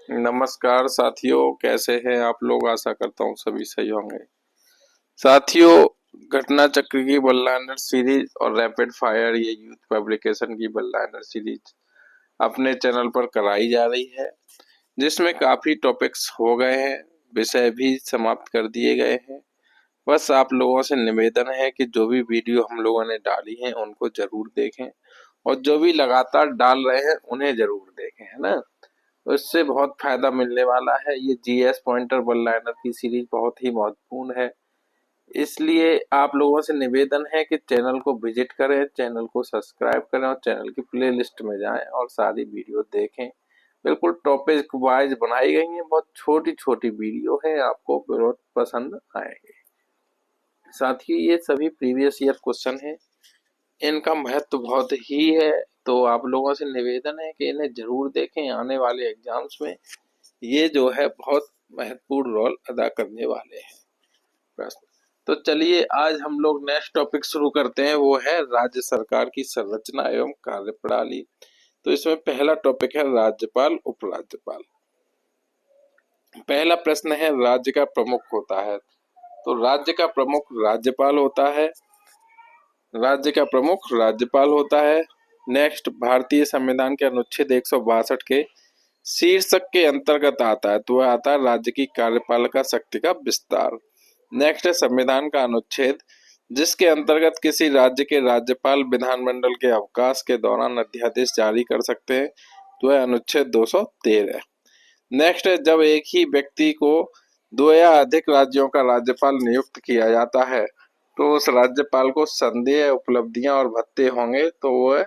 नमस्कार साथियों, कैसे हैं आप लोग। आशा करता हूँ सभी सही होंगे। साथियों, घटना चक्र की वन-लाइनर सीरीज और रैपिड फायर ये यूथ पब्लिकेशन की वन-लाइनर सीरीज अपने चैनल पर कराई जा रही है, जिसमें काफी टॉपिक्स हो गए हैं, विषय भी समाप्त कर दिए गए हैं। बस आप लोगों से निवेदन है कि जो भी वीडियो हम लोगों ने डाली है उनको जरूर देखें और जो भी लगातार डाल रहे हैं उन्हें जरूर देखें, है ना। उससे बहुत फायदा मिलने वाला है। ये जीएस पॉइंटर वन लाइनर की सीरीज बहुत ही महत्वपूर्ण है, इसलिए आप लोगों से निवेदन है कि चैनल को विजिट करें, चैनल को सब्सक्राइब करें और चैनल की प्लेलिस्ट में जाएं और सारी वीडियो देखें। बिल्कुल टॉपिक वाइज बनाई गई हैं, बहुत छोटी छोटी वीडियो है, आपको बहुत पसंद आएंगे। साथ ही ये सभी प्रीवियस ईयर क्वेश्चन है, इनका महत्व बहुत ही है, तो आप लोगों से निवेदन है कि इन्हें जरूर देखें। आने वाले एग्जाम्स में ये जो है बहुत महत्वपूर्ण रोल अदा करने वाले हैं प्रश्न। तो चलिए आज हम लोग नेक्स्ट टॉपिक शुरू करते हैं, वो है राज्य सरकार की संरचना एवं कार्यप्रणाली। तो इसमें पहला टॉपिक है राज्यपाल उपराज्यपाल। पहला प्रश्न है राज्य का प्रमुख होता है, तो राज्य का प्रमुख राज्यपाल होता है। राज्य का प्रमुख राज्यपाल होता है। नेक्स्ट, भारतीय संविधान के अनुच्छेद 162 के शीर्षक के अंतर्गत आता है, तो वह आता है राज्य की कार्यपालिका शक्ति का विस्तार। नेक्स्ट है संविधान का अनुच्छेद जिसके अंतर्गत किसी राज्य के राज्यपाल विधानमंडल के अवकाश के दौरान अध्यादेश जारी कर सकते हैं, तो वह अनुच्छेद 213। नेक्स्ट है जब एक ही व्यक्ति को दो या अधिक राज्यों का राज्यपाल नियुक्त किया जाता है, तो उस राज्यपाल को संदेय उपलब्धियां और भत्ते होंगे, तो वह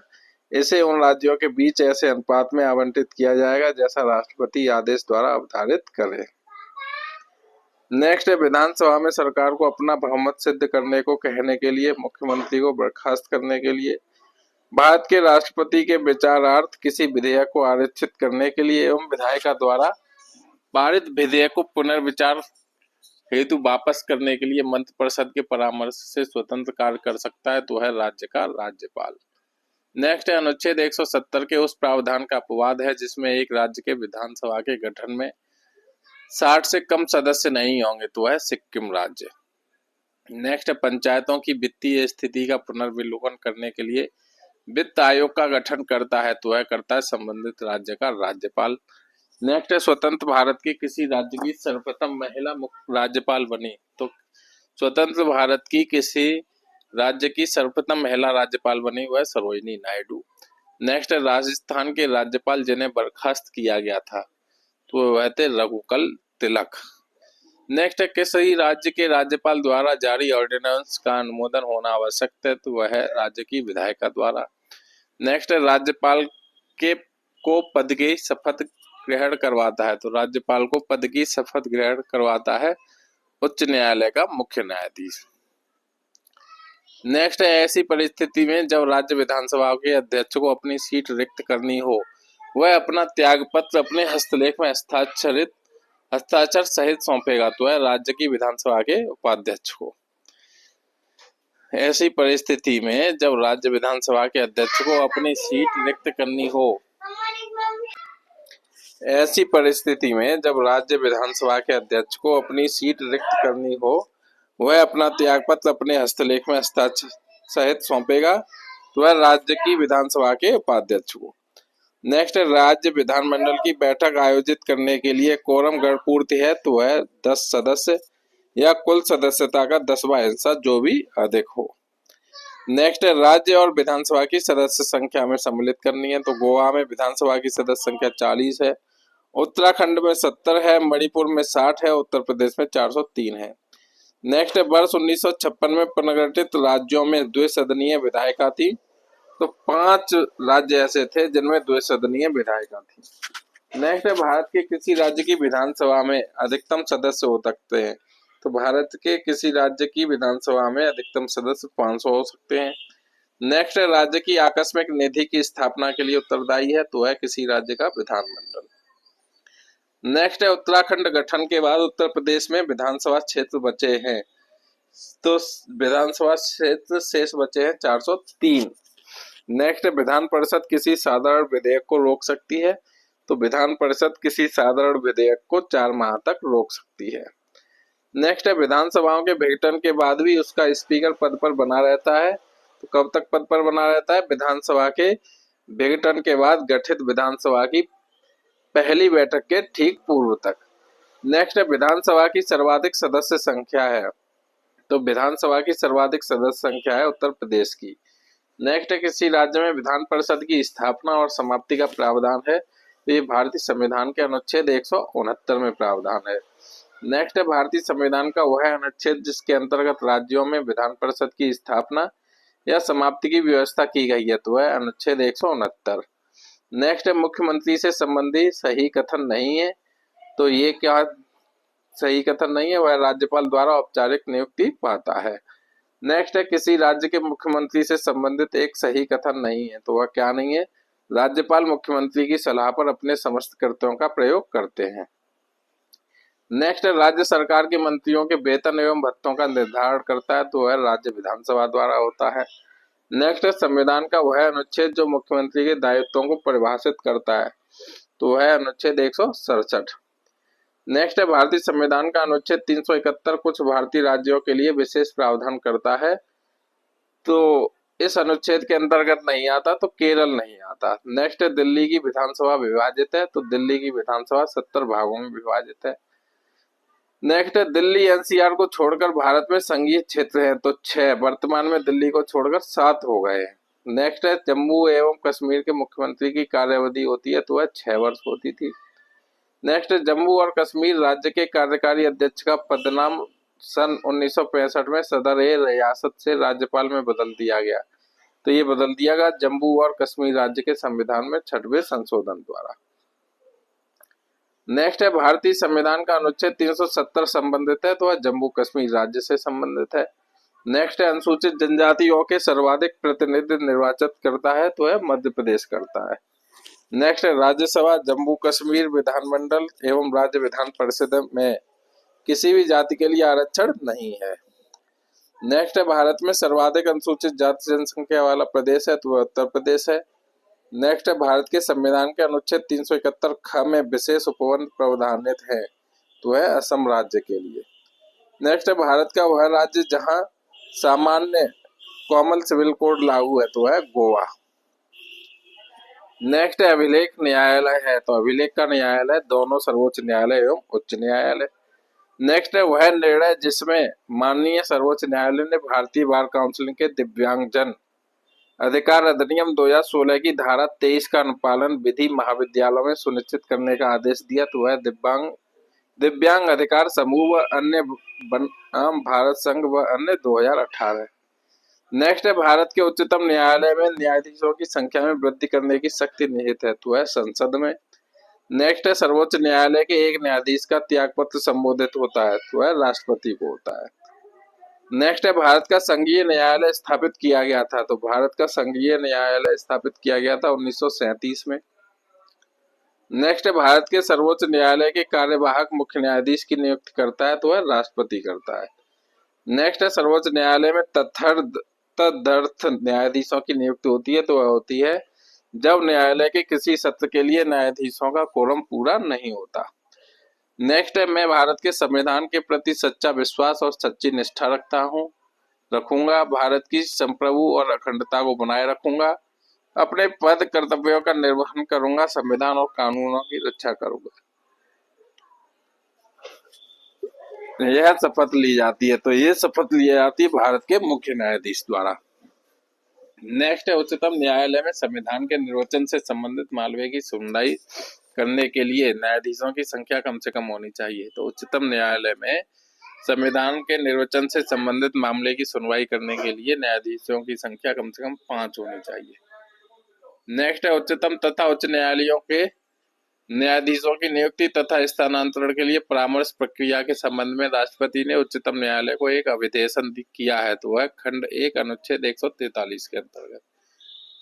इसे उन राज्यों के बीच ऐसे अनुपात में आवंटित किया जाएगा जैसा राष्ट्रपति आदेश द्वारा अवधारित करे। नेक्स्ट है विधानसभा में सरकार को अपना बहुमत सिद्ध करने को कहने के लिए, मुख्यमंत्री को बर्खास्त करने के लिए, भारत के राष्ट्रपति के विचारार्थ किसी विधेयक को आरक्षित करने के लिए एवं विधायिका द्वारा पारित विधेयक को पुनर्विचार हेतु वापस करने के लिए मंत्रिपरिषद के परामर्श से स्वतंत्र कार्य कर सकता है, तो है राज्य का राज्यपाल। नेक्स्ट है अनुच्छेद 170 के उस प्रावधान का अपवाद है जिसमें एक राज्य के विधानसभा के गठन में 60 से कम सदस्य नहीं होंगे, तो है सिक्किम राज्य। नेक्स्ट है पंचायतों की वित्तीय स्थिति का पुनर्विलोकन करने के लिए वित्त आयोग का गठन करता है, तो है करता है संबंधित राज्य का राज्यपाल। नेक्स्ट है स्वतंत्र भारत के किसी राज्य की सर्वप्रथम महिला मुख्य राज्यपाल बनी, तो स्वतंत्र भारत की किसी राज्य की सर्वप्रथम महिला राज्यपाल बनी वह सरोजिनी नायडू। नेक्स्ट है राजस्थान के राज्यपाल जिन्हें बर्खास्त किया गया था, तो वह थे रघुकुल तिलक। नेक्स्ट है किसी राज्य के राज्यपाल द्वारा जारी ऑर्डिनेंस का अनुमोदन होना आवश्यक है, तो वह है राज्य की विधायिका द्वारा। नेक्स्ट है राज्यपाल के को पद की शपथ ग्रहण करवाता है, तो राज्यपाल को पद की शपथ ग्रहण करवाता है उच्च न्यायालय का मुख्य न्यायाधीश। नेक्स्ट है ऐसी परिस्थिति में जब राज्य विधानसभा के अध्यक्ष को अपनी सीट रिक्त करनी हो, वह अपना त्याग पत्र अपने हस्तलेख में हस्ताक्षर सहित सौंपेगा, तो है राज्य की विधानसभा के उपाध्यक्ष को। ऐसी परिस्थिति में जब राज्य विधानसभा के अध्यक्ष को अपनी सीट रिक्त करनी हो, ऐसी परिस्थिति में जब राज्य विधानसभा के अध्यक्ष को अपनी सीट रिक्त करनी हो, वह अपना त्यागपत्र अपने हस्तलेख में हस्ताक्षर सहित सौंपेगा, तो वह राज्य की विधानसभा के उपाध्यक्ष को। नेक्स्ट है राज्य विधानमंडल की बैठक आयोजित करने के लिए कोरम गणपूर्ति है, तो वह 10 सदस्य या कुल सदस्यता का 10वां हिस्सा जो भी अधिक हो। नेक्स्ट है राज्य और विधानसभा की सदस्य संख्या में सम्मिलित करनी है, तो गोवा में विधानसभा की सदस्य संख्या 40 है, उत्तराखंड में 70 है, मणिपुर में 60 है, उत्तर प्रदेश में 403 है। नेक्स्ट है वर्ष 1956 में पुनर्गठित राज्यों में द्विसदनीय विधायिका थी, तो 5 राज्य ऐसे थे जिनमें द्विसदनीय विधायिका थी। नेक्स्ट है भारत के किसी राज्य की विधानसभा में अधिकतम सदस्य हो सकते हैं, तो भारत के किसी राज्य की विधानसभा में अधिकतम सदस्य 500 हो सकते हैं। नेक्स्ट है राज्य की आकस्मिक निधि की स्थापना के लिए उत्तरदायी है, तो है किसी राज्य का विधानमंडल। नेक्स्ट है उत्तराखंड गठन के बाद उत्तर प्रदेश में विधानसभा क्षेत्र बचे हैं, तो विधानसभा क्षेत्र शेष बचे हैं 403। नेक्स्ट विधान परिषद किसी साधारण विधेयक को रोक सकती है, तो विधान परिषद किसी साधारण विधेयक को 4 माह तक रोक सकती है। नेक्स्ट है, विधानसभाओं के विघटन के बाद भी उसका स्पीकर पद पर बना रहता है। तो कब तक पद पर बना रहता है? विधानसभा के विघटन के बाद गठित विधानसभा की पहली बैठक के ठीक पूर्व तक। नेक्स्ट है, विधानसभा की सर्वाधिक सदस्य संख्या है। तो विधानसभा की सर्वाधिक सदस्य संख्या है उत्तर प्रदेश की। नेक्स्ट है, किसी राज्य में विधान परिषद की स्थापना और समाप्ति का प्रावधान है। तो ये भारतीय संविधान के अनुच्छेद 169 में प्रावधान है। नेक्स्ट है, भारतीय संविधान का वह अनुच्छेद जिसके अंतर्गत राज्यों में विधान परिषद की स्थापना या समाप्ति की व्यवस्था की गई है। तो वह अनुच्छेद 169। नेक्स्ट है, मुख्यमंत्री से संबंधी सही कथन नहीं है। तो ये क्या सही कथन नहीं है? वह राज्यपाल द्वारा औपचारिक नियुक्ति पाता है। नेक्स्ट है, किसी राज्य के मुख्यमंत्री से संबंधित एक सही कथन नहीं है। तो वह क्या नहीं है? राज्यपाल मुख्यमंत्री की सलाह पर अपने समस्त कर्तव्यों का प्रयोग करते हैं। नेक्स्ट है, राज्य सरकार के मंत्रियों के वेतन एवं भत्तों का निर्धारण करता है। तो वह राज्य विधानसभा द्वारा होता है। नेक्स्ट है, संविधान का वह अनुच्छेद जो मुख्यमंत्री के दायित्वों को परिभाषित करता है। तो वह अनुच्छेद 167। नेक्स्ट है, भारतीय संविधान का अनुच्छेद 371 कुछ भारतीय राज्यों के लिए विशेष प्रावधान करता है। तो इस अनुच्छेद के अंतर्गत नहीं आता, तो केरल नहीं आता। नेक्स्ट है, दिल्ली की विधानसभा विभाजित है। तो दिल्ली की विधानसभा 70 भागों में विभाजित है। नेक्स्ट है, दिल्ली एनसीआर को छोड़कर भारत में संघीय क्षेत्र है। तो 6, वर्तमान में दिल्ली को छोड़कर 7 हो गए हैं। नेक्स्ट है, जम्मू एवं कश्मीर के मुख्यमंत्री की कार्यावधि होती है। तो वह 6 वर्ष होती थी। नेक्स्ट, जम्मू और कश्मीर राज्य के कार्यकारी अध्यक्ष का पदनाम सन 1965 में सदर ए रियासत से राज्यपाल में बदल दिया गया। तो ये बदल दिया गया जम्मू और कश्मीर राज्य के संविधान में 6वें संशोधन द्वारा। नेक्स्ट है, भारतीय संविधान का अनुच्छेद 370 संबंधित है। तो वह जम्मू कश्मीर राज्य से संबंधित है। नेक्स्ट है, अनुसूचित जनजातियों के सर्वाधिक प्रतिनिधि निर्वाचित करता है। तो वह मध्य प्रदेश करता है। नेक्स्ट है, राज्यसभा, जम्मू कश्मीर विधानमंडल एवं राज्य विधान परिषद में किसी भी जाति के लिए आरक्षण नहीं है। नेक्स्ट है, भारत में सर्वाधिक अनुसूचित जाति जनसंख्या वाला प्रदेश है। तो वह उत्तर प्रदेश है। नेक्स्ट है, भारत के संविधान के अनुच्छेद 371 ख में विशेष उपबंध प्रावधानित है। तो वह असम राज्य के लिए। नेक्स्ट है, भारत का वह राज्य जहां सामान्य कॉमन सिविल कोड लागू है। तो वह गोवा। नेक्स्ट है, अभिलेख न्यायालय है। तो अभिलेख का न्यायालय दोनों सर्वोच्च न्यायालय एवं उच्च न्यायालय। नेक्स्ट है, वह निर्णय जिसमें माननीय सर्वोच्च न्यायालय ने भारतीय बार काउंसिल के दिव्यांगजन अधिकार अधिनियम 2016 की धारा 23 का अनुपालन विधि महाविद्यालयों में सुनिश्चित करने का आदेश दिया। तो वह दिव्यांग अधिकार समूह व अन्य बनाम भारत संघ व अन्य 2018। नेक्स्ट है, भारत के उच्चतम न्यायालय में न्यायाधीशों की संख्या में वृद्धि करने की शक्ति निहित है। तो वह संसद में। नेक्स्ट है, सर्वोच्च न्यायालय के एक न्यायाधीश का त्यागपत्र संबोधित होता है। तो वह राष्ट्रपति को होता है। नेक्स्ट है, भारत का संघीय न्यायालय स्थापित किया गया था। तो भारत का संघीय न्यायालय स्थापित किया गया था 1937 में। नेक्स्ट है, भारत के सर्वोच्च न्यायालय के कार्यवाहक मुख्य न्यायाधीश की नियुक्ति करता है। तो वह राष्ट्रपति करता है। नेक्स्ट है, सर्वोच्च न्यायालय में तदर्थ न्यायाधीशों की नियुक्ति होती है। तो वह होती है जब न्यायालय के किसी सत्र के लिए न्यायाधीशों का कोरम पूरा नहीं होता। नेक्स्ट है, मैं भारत के संविधान के प्रति सच्चा विश्वास और सच्ची निष्ठा रखूंगा। भारत की संप्रभु और अखंडता को बनाए रखूंगा। अपने पद कर्तव्यों का निर्वहन करूंगा। संविधान और कानूनों की रक्षा करूंगा। यह शपथ ली जाती है। तो ये शपथ ली जाती है भारत के मुख्य न्यायाधीश द्वारा। नेक्स्ट है, उच्चतम न्यायालय में संविधान के निर्वचन से संबंधित मामले की सुनवाई करने के लिए न्यायाधीशों की संख्या कम से कम होनी चाहिए। तो उच्चतम न्यायालय में संविधान के निर्वचन से संबंधित मामले की सुनवाई करने के लिए न्यायाधीशों की संख्या कम से कम 5 होनी चाहिए। नेक्स्ट है, उच्चतम तथा उच्च न्यायालयों के न्यायाधीशों की नियुक्ति तथा स्थानांतरण के लिए परामर्श प्रक्रिया के संबंध में राष्ट्रपति ने उच्चतम न्यायालय को एक अभिदेशन किया है। तो वह खंड 1 अनुच्छेद 143 के अंतर्गत।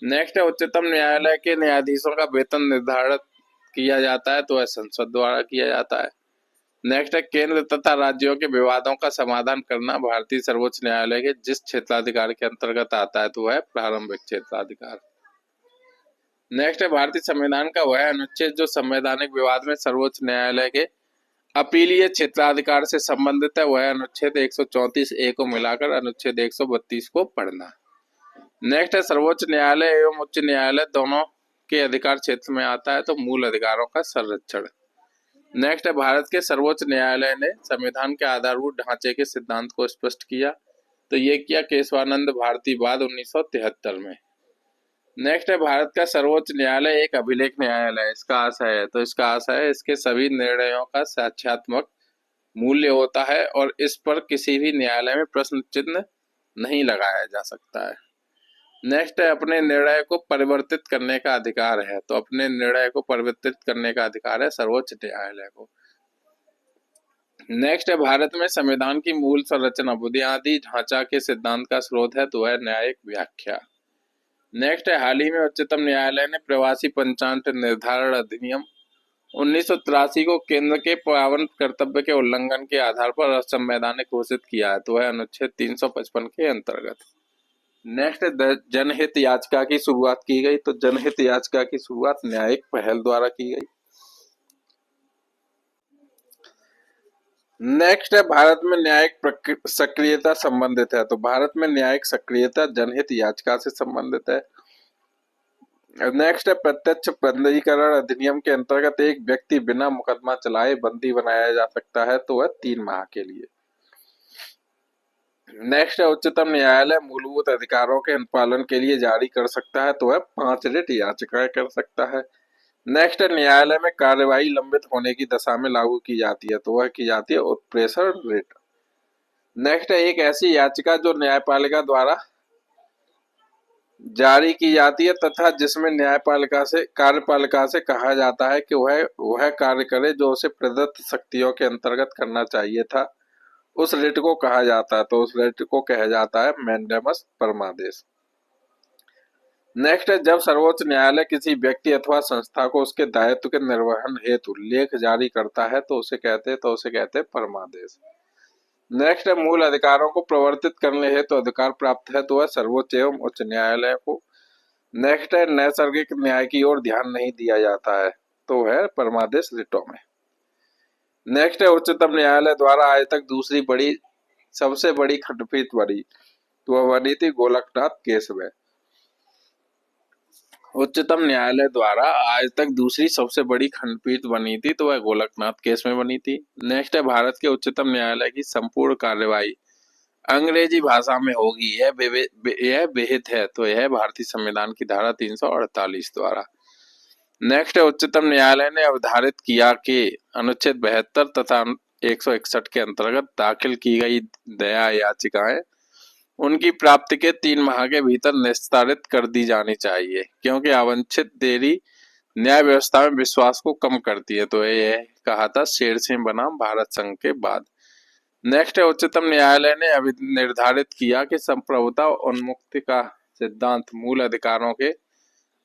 नेक्स्ट है, उच्चतम न्यायालय के न्यायाधीशों का वेतन निर्धारित किया जाता है। तो वह संसद द्वारा किया जाता है। नेक्स्ट है, केंद्र तथा राज्यों के विवादों का समाधान करना भारतीय सर्वोच्च न्यायालय के जिस क्षेत्राधिकार के अंतर्गत आता है। तो वह प्रारंभिक क्षेत्राधिकार। नेक्स्ट है भारतीय संविधान का वह अनुच्छेद जो संवैधानिक विवाद में सर्वोच्च न्यायालय के अपीलीय क्षेत्राधिकार से संबंधित है, वह अनुच्छेद 134 ए को मिलाकर अनुच्छेद 132 को पढ़ना। नेक्स्ट है सर्वोच्च न्यायालय एवं उच्च न्यायालय दोनों के अधिकार क्षेत्र में आता है, तो मूल अधिकारों का संरक्षण। नेक्स्ट है भारत के सर्वोच्च न्यायालय ने संविधान के आधारभूत ढांचे के सिद्धांत को स्पष्ट किया, तो ये किया केशवानंद भारती बाद 1973 में। नेक्स्ट है भारत का सर्वोच्च न्यायालय एक अभिलेख न्यायालय है, इसका आशय है, तो इसका आशय है इसके सभी निर्णयों का साक्ष्यात्मक मूल्य होता है और इस पर किसी भी न्यायालय में प्रश्न चिन्ह नहीं लगाया जा सकता है। नेक्स्ट है अपने निर्णय को परिवर्तित करने का अधिकार है, तो अपने निर्णय को परिवर्तित करने का अधिकार है सर्वोच्च न्यायालय को। नेक्स्ट है भारत में संविधान की मूल संरचना बुनियादी ढांचा के सिद्धांत का स्रोत है, तो है न्यायिक व्याख्या। नेक्स्ट है हाल ही में उच्चतम न्यायालय ने प्रवासी पंचांग निर्धारण अधिनियम 1983 को केंद्र के पावन कर्तव्य के उल्लंघन के आधार पर असंवैधानिक घोषित किया है, तो है अनुच्छेद 355 के अंतर्गत। नेक्स्ट जनहित याचिका की शुरुआत की गई, तो जनहित याचिका की शुरुआत न्यायिक पहल द्वारा की गई। नेक्स्ट है भारत में न्यायिक सक्रियता संबंधित है, तो भारत में न्यायिक सक्रियता जनहित याचिका से संबंधित है। नेक्स्ट है प्रत्यक्ष बंदीकरण अधिनियम के अंतर्गत एक व्यक्ति बिना मुकदमा चलाए बंदी बनाया जा सकता है, तो वह 3 माह के लिए। नेक्स्ट है उच्चतम न्यायालय मूलभूत अधिकारों के अनुपालन के लिए जारी कर सकता है, तो वह 5 रिट याचिकाएं कर सकता है। नेक्स्ट है न्यायालय में कार्यवाही लंबित होने की दशा में लागू की जाती है, तो वह की जाती है उत्प्रेषण रिट। नेक्स्ट है एक ऐसी याचिका जो न्यायपालिका द्वारा जारी की जाती है तथा जिसमें कार्यपालिका से कहा जाता है कि वह कार्य करे जो उसे प्रदत्त शक्तियों के अंतर्गत करना चाहिए था, उस रिट को कहा जाता है, तो उस रिट को कहा जाता है मैंडेमस परमादेश। नेक्स्ट है जब सर्वोच्च न्यायालय किसी व्यक्ति अथवा संस्था को उसके दायित्व के निर्वहन हेतु लेख जारी करता है, तो उसे कहते हैं परमादेश। नेक्स्ट है मूल अधिकारों को प्रवर्तित करने हेतु अधिकार प्राप्त है, तो वह सर्वोच्च एवं उच्च न्यायालय को। नेक्स्ट है नैसर्गिक न्याय की ओर ध्यान नहीं दिया जाता है, तो है परमादेश रिटों में। नेक्स्ट है उच्चतम न्यायालय द्वारा आज तक सबसे बड़ी खंडपीठ बनी, तो वह बनी थी गोलकनाथ केस में। उच्चतम न्यायालय द्वारा आज तक दूसरी सबसे बड़ी खंडपीठ बनी थी, तो वह गोलकनाथ केस में बनी थी। नेक्स्ट है भारत के उच्चतम न्यायालय की संपूर्ण कार्यवाही अंग्रेजी भाषा में होगी, यह विहित है, तो यह भारतीय संविधान की धारा 348 द्वारा। नेक्स्ट है उच्चतम न्यायालय ने अवधारित किया कि अनुच्छेद 72 तथा 161 के अंतर्गत दाखिल की गई दया याचिकाएं उनकी प्राप्ति के 3 माह के भीतर निस्तारित कर दी जानी चाहिए, क्योंकि अवांछित देरी न्याय व्यवस्था में विश्वास को कम करती है, तो यह कहा था शेरसिंह बनाम भारत संघ के बाद। नेक्स्ट है उच्चतम न्यायालय ने अभी निर्धारित किया कि संप्रभुता और उन्मुक्ति का सिद्धांत मूल अधिकारों के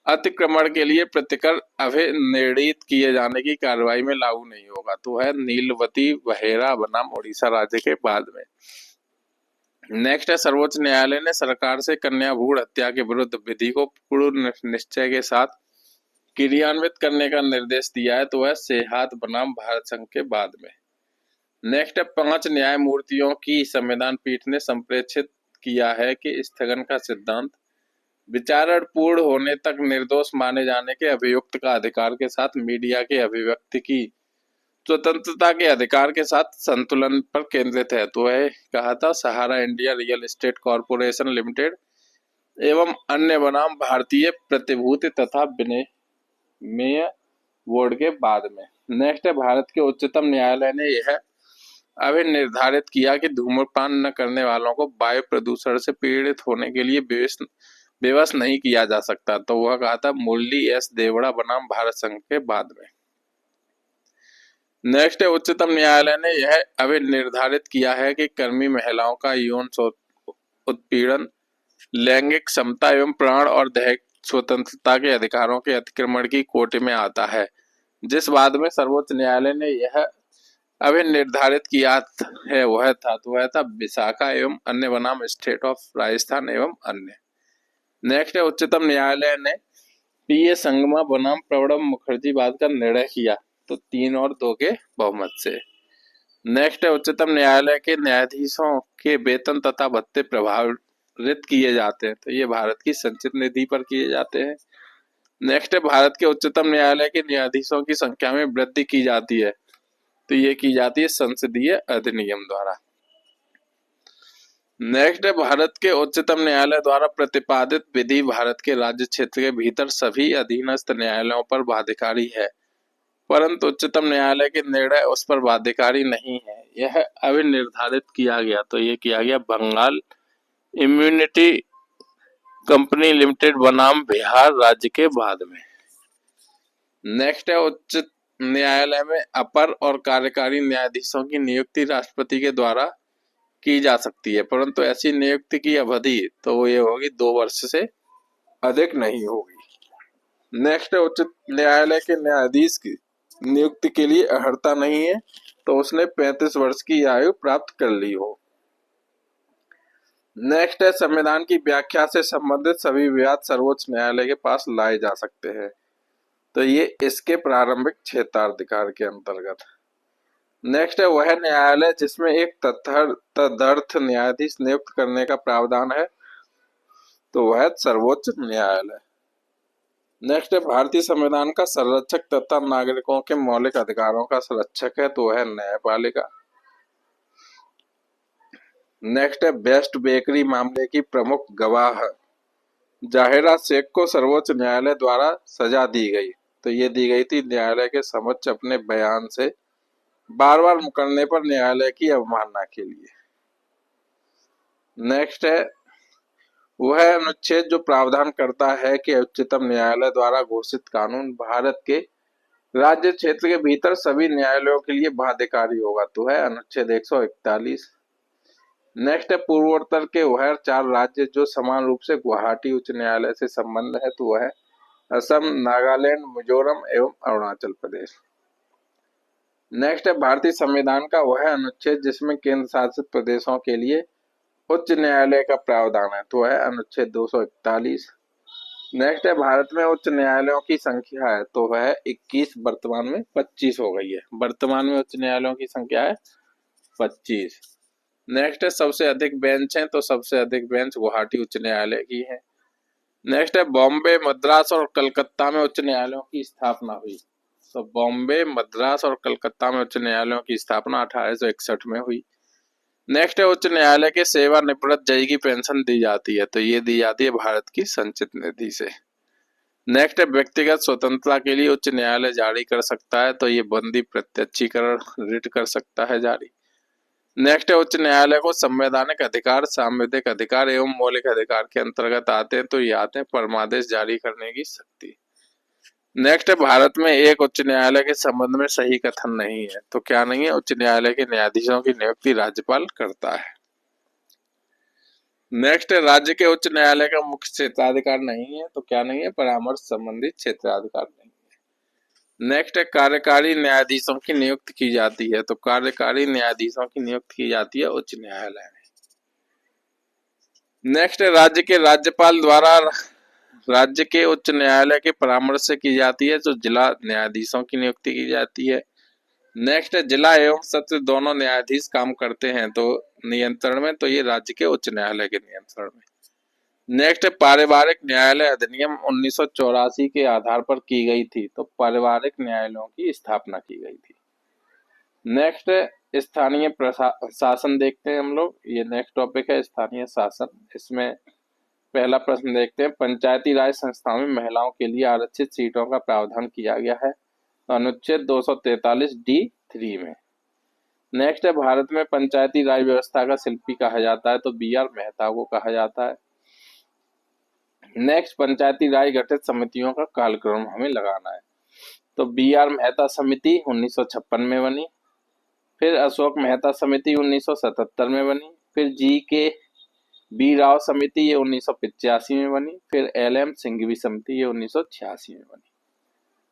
अतिक्रमण के लिए प्रतिकर अभिनिर्णित किए जाने की कार्रवाई में लागू नहीं होगा, तो है नीलवती बहेरा बनाम उड़ीसा राज्य के बाद में। नेक्स्ट है सर्वोच्च न्यायालय ने सरकार से कन्या भ्रूण हत्या के विरुद्ध विधि को पूर्ण निश्चय के साथ क्रियान्वित करने का निर्देश दिया है, तो वह सेहात बनाम भारत संघ के बाद में। नेक्स्ट है 5 न्यायमूर्तियों की संविधान पीठ ने संप्रेषित किया है कि स्थगन का सिद्धांत विचारण पूर्ण होने तक निर्दोष माने जाने के अभियुक्त का अधिकार के साथ मीडिया के अभिव्यक्ति की स्वतंत्रता के अधिकार के साथ संतुलन पर केंद्रित है, तो वह कहा था Sahara India real estate corporation limited एवं अन्य बनाम भारतीय प्रतिभूति तथा विनिमय बोर्ड के बाद में। नेक्स्ट है भारत के उच्चतम न्यायालय ने यह अभी निर्धारित किया कि धूम्रपान न करने वालों को वायु प्रदूषण से पीड़ित होने के लिए बेवश नहीं किया जा सकता, तो वह कहा था मुरली एस देवड़ा बनाम भारत संघ के बाद में। नेक्स्ट है उच्चतम न्यायालय ने यह अभी निर्धारित किया है कि कर्मी महिलाओं का यौन उत्पीड़न लैंगिक समता एवं प्राण और देह स्वतंत्रता के अधिकारों के अतिक्रमण की कोटि में आता है, जिस बाद में सर्वोच्च न्यायालय ने यह अभी निर्धारित किया है वह था विशाखा एवं अन्य बनाम स्टेट ऑफ राजस्थान एवं अन्य। नेक्स्ट है उच्चतम न्यायालय ने पीए संगमा बनाम प्रणब मुखर्जी वाद का निर्णय किया, तो 3 और 2 के बहुमत से। नेक्स्ट है उच्चतम न्यायालय के न्यायाधीशों के वेतन तथा भत्ते प्रभावित किए जाते हैं, तो ये भारत की संचित निधि पर किए जाते हैं। नेक्स्ट है भारत के उच्चतम न्यायालय के न्यायाधीशों की संख्या में वृद्धि की जाती है, तो ये की जाती है संसदीय अधिनियम द्वारा। नेक्स्ट है भारत के उच्चतम न्यायालय द्वारा प्रतिपादित विधि भारत के राज्य क्षेत्र के भीतर सभी अधीनस्थ न्यायालयों पर बाध्यकारी है, परंतु उच्चतम न्यायालय के निर्णय उस पर बाध्यकारी नहीं है। यह अभी निर्धारित किया गया, तो ये किया गया बंगाल इम्यूनिटी कंपनी लिमिटेड बनाम बिहार राज्य के बाद में। नेक्स्ट है उच्च न्यायालय में अपर और कार्यकारी न्यायाधीशों की नियुक्ति राष्ट्रपति के द्वारा की जा सकती है, परंतु ऐसी नियुक्ति की अवधि तो वो ये होगी 2 वर्ष से अधिक नहीं होगी। नेक्स्ट है उच्च न्यायालय के न्यायाधीश की नियुक्ति के लिए अर्हता नहीं है, तो उसने 35 वर्ष की आयु प्राप्त कर ली हो। नेक्स्ट है संविधान की व्याख्या से संबंधित सभी विवाद सर्वोच्च न्यायालय के पास लाए जा सकते हैं, तो ये इसके प्रारंभिक क्षेत्राधिकार के अंतर्गत। नेक्स्ट है वह न्यायालय जिसमें एक तदर्थ न्यायाधीश नियुक्त करने का प्रावधान है, तो वह सर्वोच्च न्यायालय। नेक्स्ट है भारतीय संविधान का संरक्षक तथा नागरिकों के मौलिक अधिकारों का संरक्षक है, तो वह न्यायपालिका। नेक्स्ट है बेस्ट बेकरी मामले की प्रमुख गवाह जाहिरा शेख को सर्वोच्च न्यायालय द्वारा सजा दी गई, तो ये दी गई थी न्यायालय के समक्ष अपने बयान से बार बार मुकरने पर न्यायालय की अवमानना के लिए। नेक्स्ट है वह अनुच्छेद जो प्रावधान करता है कि उच्चतम न्यायालय द्वारा घोषित कानून भारत के राज्य क्षेत्र के भीतर सभी न्यायालयों के लिए बाध्यकारी होगा, तो है अनुच्छेद 141। नेक्स्ट है पूर्वोत्तर के वह 4 राज्य जो समान रूप से गुवाहाटी उच्च न्यायालय से संबंध है, तो वह असम, नागालैंड, मिजोरम एवं अरुणाचल प्रदेश। नेक्स्ट है भारतीय संविधान का वह अनुच्छेद जिसमें केंद्र शासित प्रदेशों के लिए उच्च न्यायालय का प्रावधान है, तो वह अनुच्छेद 241। नेक्स्ट है भारत में उच्च न्यायालयों की संख्या है, तो वह 21, वर्तमान में 25 हो गई है। वर्तमान में उच्च न्यायालयों की संख्या है 25। नेक्स्ट है सबसे अधिक बेंच हैं, तो सबसे अधिक बेंच गुवाहाटी उच्च न्यायालय की है। नेक्स्ट है बॉम्बे, मद्रास और कलकत्ता में उच्च न्यायालयों की स्थापना हुई, तो बॉम्बे, मद्रास और कलकत्ता में उच्च न्यायालयों की स्थापना 1861 में हुई। नेक्स्ट है उच्च न्यायालय के सेवानिवृत्त जज की पेंशन दी जाती है, तो ये दी जाती है भारत की संचित निधि से। नेक्स्ट है व्यक्तिगत स्वतंत्रता के लिए उच्च न्यायालय जारी कर सकता है, तो ये बंदी प्रत्यक्षीकरण रिट कर सकता है जारी। नेक्स्ट है उच्च न्यायालय को संवैधानिक अधिकार, सांविधिक अधिकार एवं मौलिक अधिकार के अंतर्गत आते हैं, तो ये आते हैं परमादेश जारी करने की शक्ति। नेक्स्ट है भारत में एक उच्च न्यायालय के संबंध में सही कथन नहीं है, तो क्या नहीं है, उच्च न्यायालय के न्यायाधीशों की नियुक्ति राज्यपाल करता है। नेक्स्ट है राज्य के उच्च न्यायालय का मुख्य क्षेत्राधिकार नहीं है, तो क्या नहीं है, परामर्श संबंधित क्षेत्राधिकार नहीं है। नेक्स्ट है कार्यकारी न्यायाधीशों की नियुक्ति की जाती है, तो कार्यकारी न्यायाधीशों की नियुक्ति की जाती है उच्च न्यायालय में। नेक्स्ट है राज्य के राज्यपाल द्वारा राज्य के उच्च न्यायालय के परामर्श से की जाती है, तो जिला न्यायाधीशों की नियुक्ति की जाती है। नेक्स्ट है जिला एवं सत्र दोनों न्यायाधीश काम करते हैं तो नियंत्रण में, तो ये राज्य के उच्च न्यायालय के नियंत्रण में। नेक्स्ट है पारिवारिक न्यायालय अधिनियम 1984 के आधार पर की गई थी, तो पारिवारिक न्यायालयों की स्थापना की गई थी। नेक्स्ट है स्थानीय शासन देखते हैं हम लोग, ये नेक्स्ट टॉपिक है स्थानीय शासन। इसमें पहला प्रश्न देखते हैं, पंचायती राज संस्थाओं में महिलाओं के लिए आरक्षित सीटों का प्रावधान किया गया है, अनुच्छेद 243D(3) में। नेक्स्ट है भारत में पंचायती राज व्यवस्था का शिल्पी कहा जाता है, तो B.R. मेहता को कहा जाता है। नेक्स्ट पंचायती राज गठित समितियों का कालक्रम हमें लगाना है, तो B.R. मेहता समिति 1956 में बनी, फिर अशोक मेहता समिति 1977 में बनी, फिर G.K.B. राव समिति ये 1985 में बनी, फिर L.M. सिंघवी समिति ये 1986 में बनी।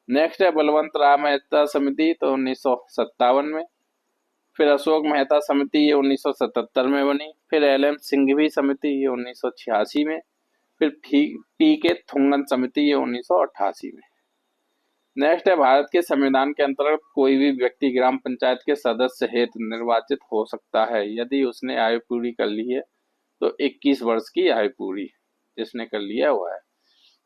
नेक्स्ट है बलवंत राय मेहता समिति, तो 1957 में, फिर अशोक मेहता समिति ये 1977 में बनी, फिर L.M. सिंघवी समिति ये 1986 में, फिर पी के थुंगन समिति, ये 1988 में। नेक्स्ट है, भारत के संविधान के अंतर्गत कोई भी व्यक्ति ग्राम पंचायत के सदस्य हेतु निर्वाचित हो सकता है यदि उसने आयु पूरी कर ली है, तो 21 वर्ष की आयु पूरी जिसने कर लिया हुआ है।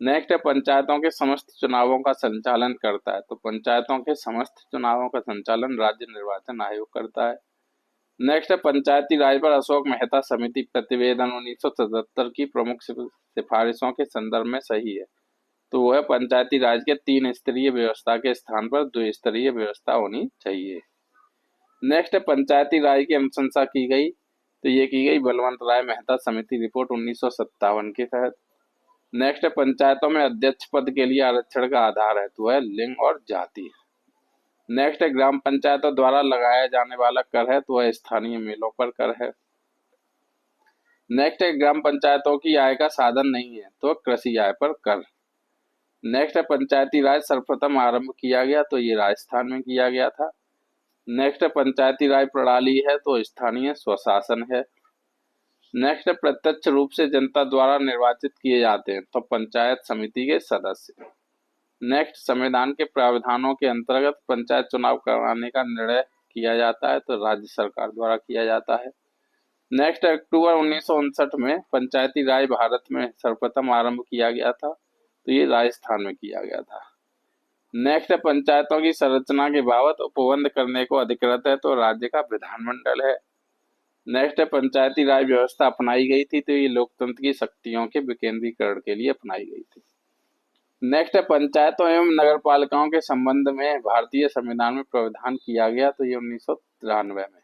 नेक्स्ट है, पंचायतों के समस्त चुनावों का संचालन करता है, तो पंचायतों के समस्त चुनावों का संचालन राज्य निर्वाचन आयोग करता है। नेक्स्ट है, पंचायती राज पर अशोक मेहता समिति प्रतिवेदन 1977 की प्रमुख सिफारिशों के संदर्भ में सही है, तो वह पंचायती राज के 3 स्तरीय व्यवस्था के स्थान पर 2 स्तरीय व्यवस्था होनी चाहिए। नेक्स्ट है, पंचायती राज की अनुशंसा की गई, तो ये की गई बलवंत राय मेहता समिति रिपोर्ट 1957 के तहत। नेक्स्ट है, पंचायतों में अध्यक्ष पद के लिए आरक्षण का आधार है, तो वह लिंग और जाति। नेक्स्ट है, ग्राम पंचायतों द्वारा लगाया जाने वाला कर है, तो वह स्थानीय मेलों पर कर है। नेक्स्ट है, ग्राम पंचायतों की आय का साधन नहीं है, तो कृषि आय पर कर। नेक्स्ट है, पंचायती राज सर्वप्रथम आरंभ किया गया, तो ये राजस्थान में किया गया था। नेक्स्ट है, पंचायती राज प्रणाली है, तो स्थानीय स्वशासन है। नेक्स्ट है, प्रत्यक्ष रूप से जनता द्वारा निर्वाचित किए जाते हैं, तो पंचायत समिति के सदस्य। नेक्स्ट, संविधान के प्रावधानों के अंतर्गत पंचायत चुनाव कराने का निर्णय किया जाता है, तो राज्य सरकार द्वारा किया जाता है। नेक्स्ट, अक्टूबर 1959 में पंचायती राज भारत में सर्वप्रथम आरंभ किया गया था, तो ये राजस्थान में किया गया था। नेक्स्ट है, पंचायतों की संरचना के बाबत उपबंध करने को अधिकृत है, तो राज्य का विधानमंडल है। नेक्स्ट है, पंचायती राज व्यवस्था अपनाई गई थी, तो ये लोकतंत्र की शक्तियों के विकेंद्रीकरण के लिए अपनाई गई थी। नेक्स्ट है, पंचायतों एवं नगर पालिकाओं के संबंध में भारतीय संविधान में प्रावधान किया गया, तो ये 1993 में।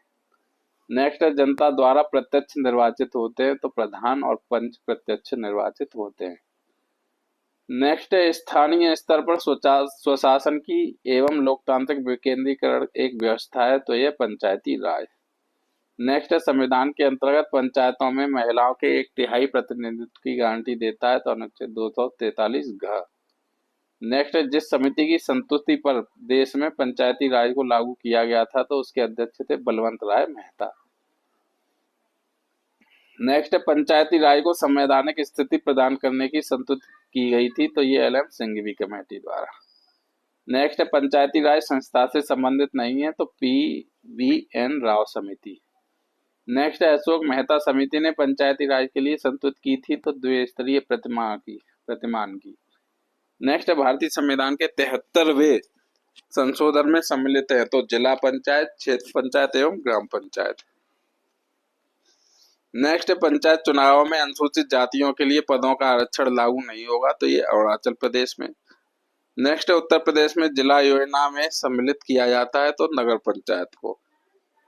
नेक्स्ट है, जनता द्वारा प्रत्यक्ष निर्वाचित होते हैं, तो प्रधान और पंच प्रत्यक्ष निर्वाचित होते हैं। नेक्स्ट है, स्थानीय स्तर पर स्वशासन की एवं लोकतांत्रिक विकेंद्रीकरण एक व्यवस्था है, तो यह पंचायती राज। नेक्स्ट है, संविधान के अंतर्गत पंचायतों में महिलाओं के 1/3 प्रतिनिधित्व की गारंटी देता है, तो अनुच्छेद 243 घ। नेक्स्ट है, जिस समिति की संतुष्टि पर देश में पंचायती राज को लागू किया गया था, तो उसके अध्यक्ष थे बलवंत राय मेहता। नेक्स्ट है, पंचायती राज को संवैधानिक स्थिति प्रदान करने की संतुष्टि की गई थी, तो ये LM सिंघवी कमेटी द्वारा। नेक्स्ट है, पंचायती राज संस्था से संबंधित नहीं है, तो PVN राव समिति। नेक्स्ट है, अशोक मेहता समिति ने पंचायती राज के लिए संतुष्ट की थी, तो 2 स्तरीय प्रतिमान की। नेक्स्ट है, भारतीय संविधान के 73वें संशोधन में सम्मिलित है, तो जिला पंचायत, क्षेत्र पंचायत एवं ग्राम पंचायत। नेक्स्ट है, पंचायत चुनावों में अनुसूचित जातियों के लिए पदों का आरक्षण लागू नहीं होगा, तो ये अरुणाचल प्रदेश में। नेक्स्ट है, उत्तर प्रदेश में जिला योजना में सम्मिलित किया जाता है, तो नगर पंचायत को।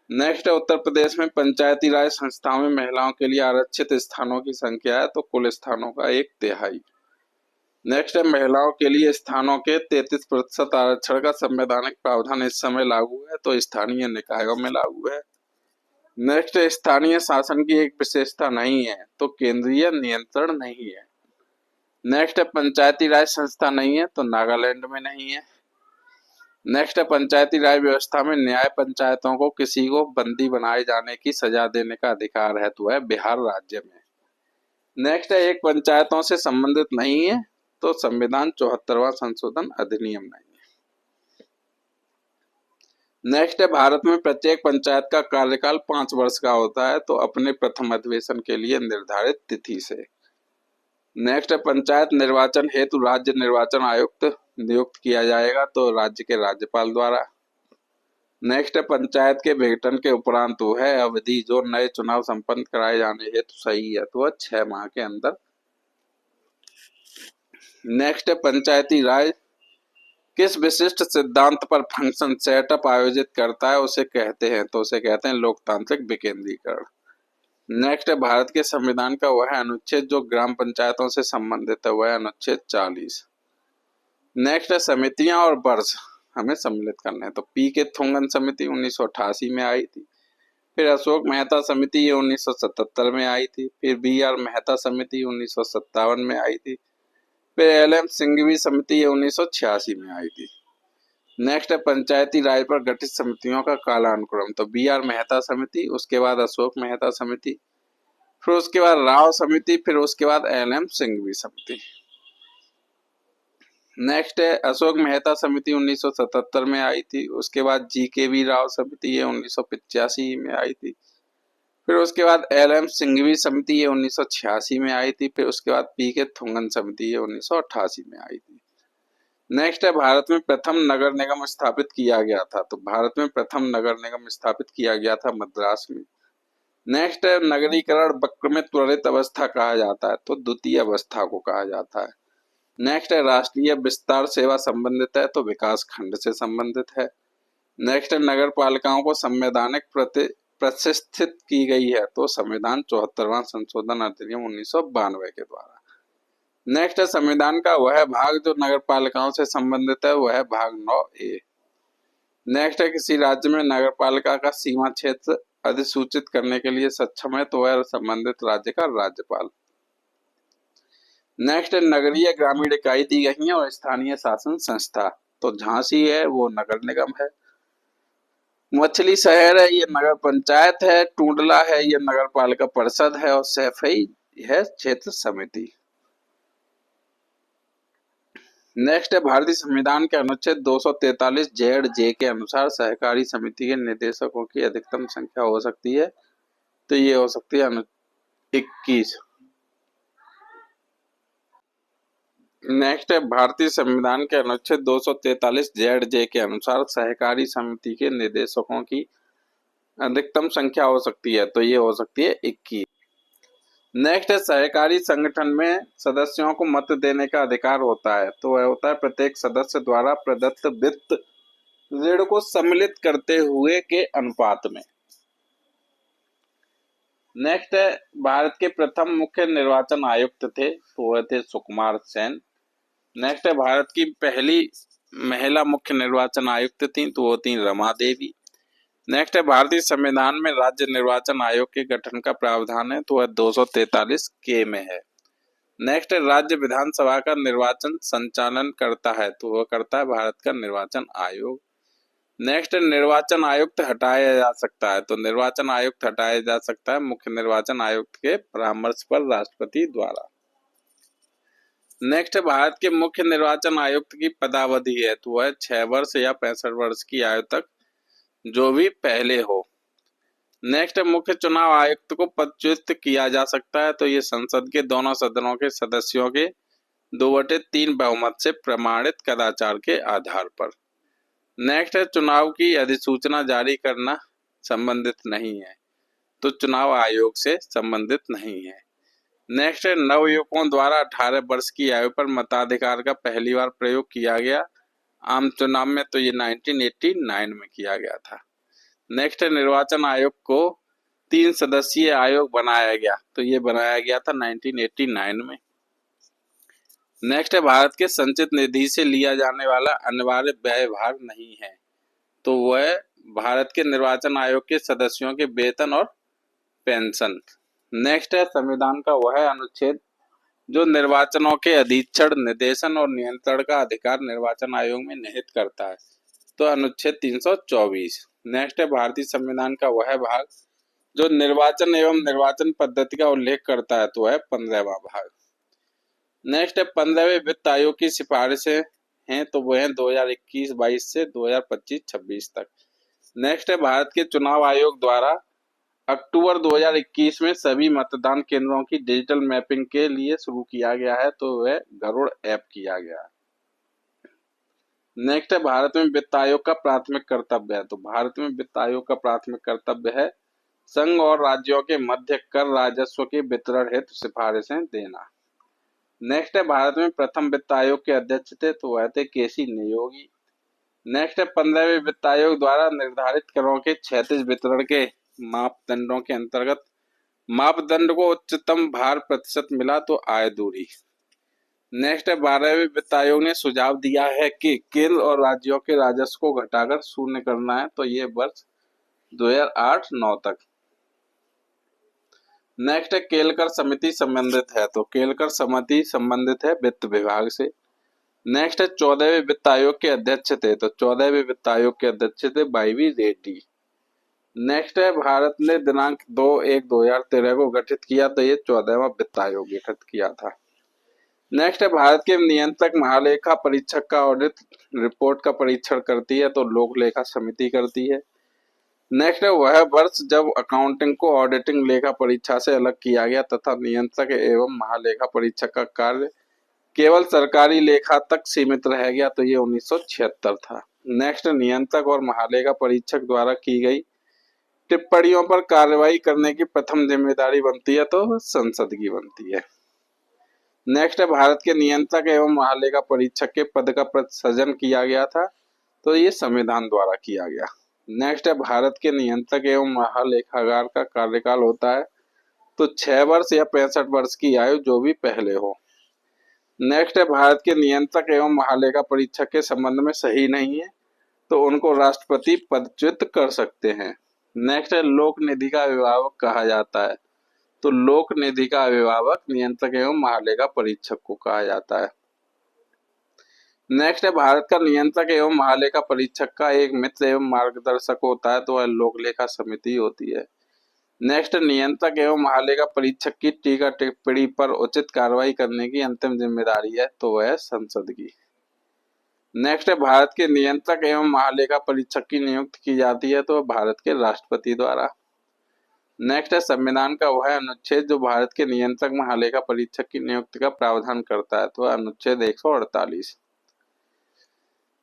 नेक्स्ट है, उत्तर प्रदेश में पंचायती राज संस्थाओं में महिलाओं के लिए आरक्षित स्थानों की संख्या है, तो कुल स्थानों का 1/3। नेक्स्ट है, महिलाओं के लिए स्थानों के 33% आरक्षण का संवैधानिक प्रावधान इस समय लागू है, तो स्थानीय निकायों में लागू है। नेक्स्ट, स्थानीय शासन की एक विशेषता नहीं है, तो केंद्रीय नियंत्रण नहीं है। नेक्स्ट, पंचायती राज संस्था नहीं है, तो नागालैंड में नहीं है। नेक्स्ट, पंचायती राज व्यवस्था में न्याय पंचायतों को किसी को बंदी बनाए जाने की सजा देने का अधिकार है, तो है बिहार राज्य में। नेक्स्ट है, एक पंचायतों से संबंधित नहीं है, तो संविधान 74वां संशोधन अधिनियम नहीं है। नेक्स्ट है, भारत में प्रत्येक पंचायत का कार्यकाल 5 वर्ष का होता है, तो अपने प्रथम अधिवेशन के लिए निर्धारित तिथि से। नेक्स्ट है, पंचायत निर्वाचन हेतु राज्य निर्वाचन आयुक्त नियुक्त किया जाएगा, तो राज्य के राज्यपाल द्वारा। नेक्स्ट है, पंचायत के विघटन के उपरांत वह अवधि जो नए चुनाव संपन्न कराए जाने हेतु सही है, तो वह 6 माह के अंदर। नेक्स्ट है, पंचायती राज किस विशिष्ट सिद्धांत पर फंक्शन सेटअप आयोजित करता है, उसे कहते हैं, तो उसे कहते हैं लोकतांत्रिक विकेंद्रीकरण। नेक्स्ट है, भारत के संविधान का वह अनुच्छेद जो ग्राम पंचायतों से संबंधित है, वह अनुच्छेद 40। नेक्स्ट है, समितियां और वर्ष हमें सम्मिलित करना है, तो पी के थुंगन समिति 1988 में आई थी। फिर अशोक मेहता समिति ये 1977 में आई थी। फिर BR मेहता समिति 1957 में आई थी। फिर LM सिंघवी समिति 1986 में आई थी। नेक्स्ट है, पंचायती राज पर गठित समितियों का कालानुक्रम, तो BR मेहता समिति, उसके बाद अशोक मेहता समिति, फिर उसके बाद राव समिति, फिर उसके बाद एल.एम. सिंघवी समिति। नेक्स्ट है अशोक मेहता समिति 1977 में आई थी। उसके बाद जी.के.वी. राव समिति ये 1985 में आई थी। फिर उसके बाद एल.एम. सिंघवी समिति ये 1986 में आई थी। फिर उसके बाद पी.के. थुंगन समिति ये 1988 में आई थी। नेक्स्ट है भारत में प्रथम नगर निगम स्थापित किया गया था। तो भारत में प्रथम नगर निगम स्थापित किया गया था मद्रास में। नेक्स्ट है नगरीकरण वक्र में त्वरित अवस्था कहा जाता है, तो द्वितीय अवस्था को कहा जाता है। नेक्स्ट है राष्ट्रीय विस्तार सेवा संबंधित है, तो विकास खंड से संबंधित है। नेक्स्ट है नगर पालिकाओं को संवैधानिक प्रतिष्ठित की गई है, तो संविधान 74वां संशोधन अधिनियम 1992 के द्वारा। नेक्स्ट है संविधान का वह भाग जो नगर पालिकाओं से संबंधित है, वह भाग 9A। नेक्स्ट है किसी राज्य में नगर पालिका का सीमा क्षेत्र अधिसूचित करने के लिए सक्षम है, तो वह संबंधित राज्य का राज्यपाल। नेक्स्ट है नगरीय ग्रामीण इकाई दी गई है और स्थानीय शासन संस्था, तो झांसी है वो नगर निगम है। मछली शहर है ये नगर पंचायत है। टूंडला है ये नगर पालिका परिषद है और सैफई है क्षेत्र समिति। नेक्स्ट है भारतीय संविधान के अनुच्छेद 243 जेड जे के अनुसार सहकारी समिति के निदेशकों की अधिकतम संख्या हो सकती है, तो ये हो सकती है 21। नेक्स्ट है भारतीय संविधान के अनुच्छेद 243 जेड जे के अनुसार सहकारी समिति के निदेशकों की अधिकतम संख्या हो सकती है, तो ये हो सकती है 21। नेक्स्ट है सहकारी संगठन में सदस्यों को मत देने का अधिकार होता है, तो वह होता है प्रत्येक सदस्य द्वारा प्रदत्त वित्त ऋण को सम्मिलित करते हुए के अनुपात में। नेक्स्ट है भारत के प्रथम मुख्य निर्वाचन आयुक्त थे, तो वह थे सुकुमार सेन। नेक्स्ट है भारत की पहली महिला मुख्य निर्वाचन आयुक्त थी, तो वो थी रमा देवी। नेक्स्ट है भारतीय संविधान में राज्य निर्वाचन आयोग के गठन का प्रावधान है, तो वह 243 के में है। नेक्स्ट है राज्य विधानसभा का निर्वाचन संचालन करता है, तो वह करता है भारत का निर्वाचन आयोग। नेक्स्ट निर्वाचन आयुक्त हटाया जा सकता है, तो निर्वाचन आयुक्त हटाया जा सकता है मुख्य निर्वाचन आयुक्त के परामर्श पर राष्ट्रपति द्वारा। नेक्स्ट भारत के मुख्य निर्वाचन आयुक्त की पदावधि है, तो वह 6 वर्ष या 65 वर्ष की आयु तक जो भी पहले हो। नेक्स्ट मुख्य चुनाव आयुक्त को पदच्युत किया जा सकता है, तो ये संसद के दोनों सदनों के सदस्यों के 2/3 बहुमत से प्रमाणित कदाचार के आधार पर। नेक्स्ट है चुनाव की अधिसूचना जारी करना संबंधित नहीं है, तो चुनाव आयोग से संबंधित नहीं है। नेक्स्ट है नवयुवकों द्वारा 18 वर्ष की आयु पर मताधिकार का पहली बार प्रयोग किया गया आम चुनाव में, तो ये 1989 में किया गया था। नेक्स्ट है निर्वाचन आयोग को 3 सदस्यीय आयोग बनाया गया, तो ये बनाया गया था 1989 में। नेक्स्ट है भारत के संचित निधि से लिया जाने वाला अनिवार्य व्यय भार नहीं है, तो वह भारत के निर्वाचन आयोग के सदस्यों के वेतन और पेंशन। नेक्स्ट है संविधान का वह अनुच्छेद जो निर्वाचनों के अधीक्षण निर्देशन और नियंत्रण का अधिकार निर्वाचन आयोग में निहित करता है, तो अनुच्छेद 324। नेक्स्ट है भारतीय संविधान का वह भाग जो निर्वाचन एवं निर्वाचन पद्धति का उल्लेख करता है, तो वह 15वां भाग। नेक्स्ट है 15वें वित्त आयोग की सिफारिशें हैं, तो वह 2021-22 से 2025-26 तक। नेक्स्ट है भारत के चुनाव आयोग द्वारा अक्टूबर 2021 में सभी मतदान केंद्रों की डिजिटल मैपिंग के लिए शुरू किया गया है, तो वह गरुड़ ऐप किया गया है। नेक्स्ट है भारत में वित्त आयोग का प्राथमिक कर्तव्य है, तो भारत में वित्त आयोग का प्राथमिक कर्तव्य है संघ और राज्यों के मध्य कर राजस्व के वितरण हेतु सिफारिशें देना। नेक्स्ट है भारत में प्रथम वित्त आयोग के अध्यक्ष थे, तो वह थे केसी नियोगी। नेक्स्ट है 15वें वित्त आयोग द्वारा निर्धारित करों के क्षैतिज वितरण के मापदंडों के अंतर्गत मापदंड को उच्चतम भार प्रतिशत मिला, तो आय दूरी। नेक्स्ट है 12वें वित्त आयोग ने सुझाव दिया है कि केंद्र और राज्यों के राजस्व को घटाकर शून्य करना है, तो ये वर्ष 2008-9 तक। नेक्स्ट है केलकर समिति संबंधित है, तो केलकर समिति संबंधित है वित्त विभाग से। नेक्स्ट है 14वें वित्त आयोग के अध्यक्ष थे, तो 14वें वित्त आयोग के अध्यक्ष थे वाई वी रेड्डी। नेक्स्ट है भारत ने दिनांक 2/1/2013 को गठित किया, तो ये 14वां वित्त आयोग गठित किया था। नेक्स्ट है भारत के नियंत्रक महालेखा परीक्षक का ऑडिट रिपोर्ट का परीक्षण करती है, तो लोक लेखा समिति करती है। नेक्स्ट है वह वर्ष जब अकाउंटिंग को ऑडिटिंग लेखा परीक्षा से अलग किया गया तथा नियंत्रक एवं महालेखा परीक्षक का कार्य केवल सरकारी लेखा तक सीमित रह गया, तो ये 1976 था। नेक्स्ट, नियंत्रक और महालेखा परीक्षक द्वारा की गई टिप्पणियों पर कार्रवाई करने की प्रथम जिम्मेदारी बनती है, तो संसद की बनती है। नेक्स्ट है भारत के नियंत्रक एवं महालेखा परीक्षक के पद का सृजन किया गया था, तो ये संविधान द्वारा किया गया। नेक्स्ट है भारत के नियंत्रक एवं महालेखागार का कार्यकाल होता है तो 6 वर्ष या 65 वर्ष की आयु, जो भी पहले हो। नेक्स्ट है भारत के नियंत्रक एवं महालेखा परीक्षक के संबंध में सही नहीं है तो उनको राष्ट्रपति पदच्युत कर सकते हैं। नेक्स्ट है लोक निधि का अभिभावक कहा जाता है, तो लोक निधि का अभिभावक नियंत्रक एवं महालेखा परीक्षक को कहा जाता है। नेक्स्ट है भारत का नियंत्रक एवं महालेखा परीक्षक का एक मित्र एवं मार्गदर्शक होता है, तो वह लोक लेखा समिति होती है। नेक्स्ट, नियंत्रक एवं महालेखा परीक्षक की टीका टिप्पणी पर उचित कार्रवाई करने की अंतिम जिम्मेदारी है, तो वह संसद की। नेक्स्ट है भारत के नियंत्रक एवं महालेखा परीक्षक की नियुक्ति की जाती है, तो भारत के राष्ट्रपति द्वारा। नेक्स्ट है संविधान का वह अनुच्छेद जो भारत के नियंत्रक महालेखा परीक्षक की नियुक्ति का प्रावधान करता है, तो अनुच्छेद 148।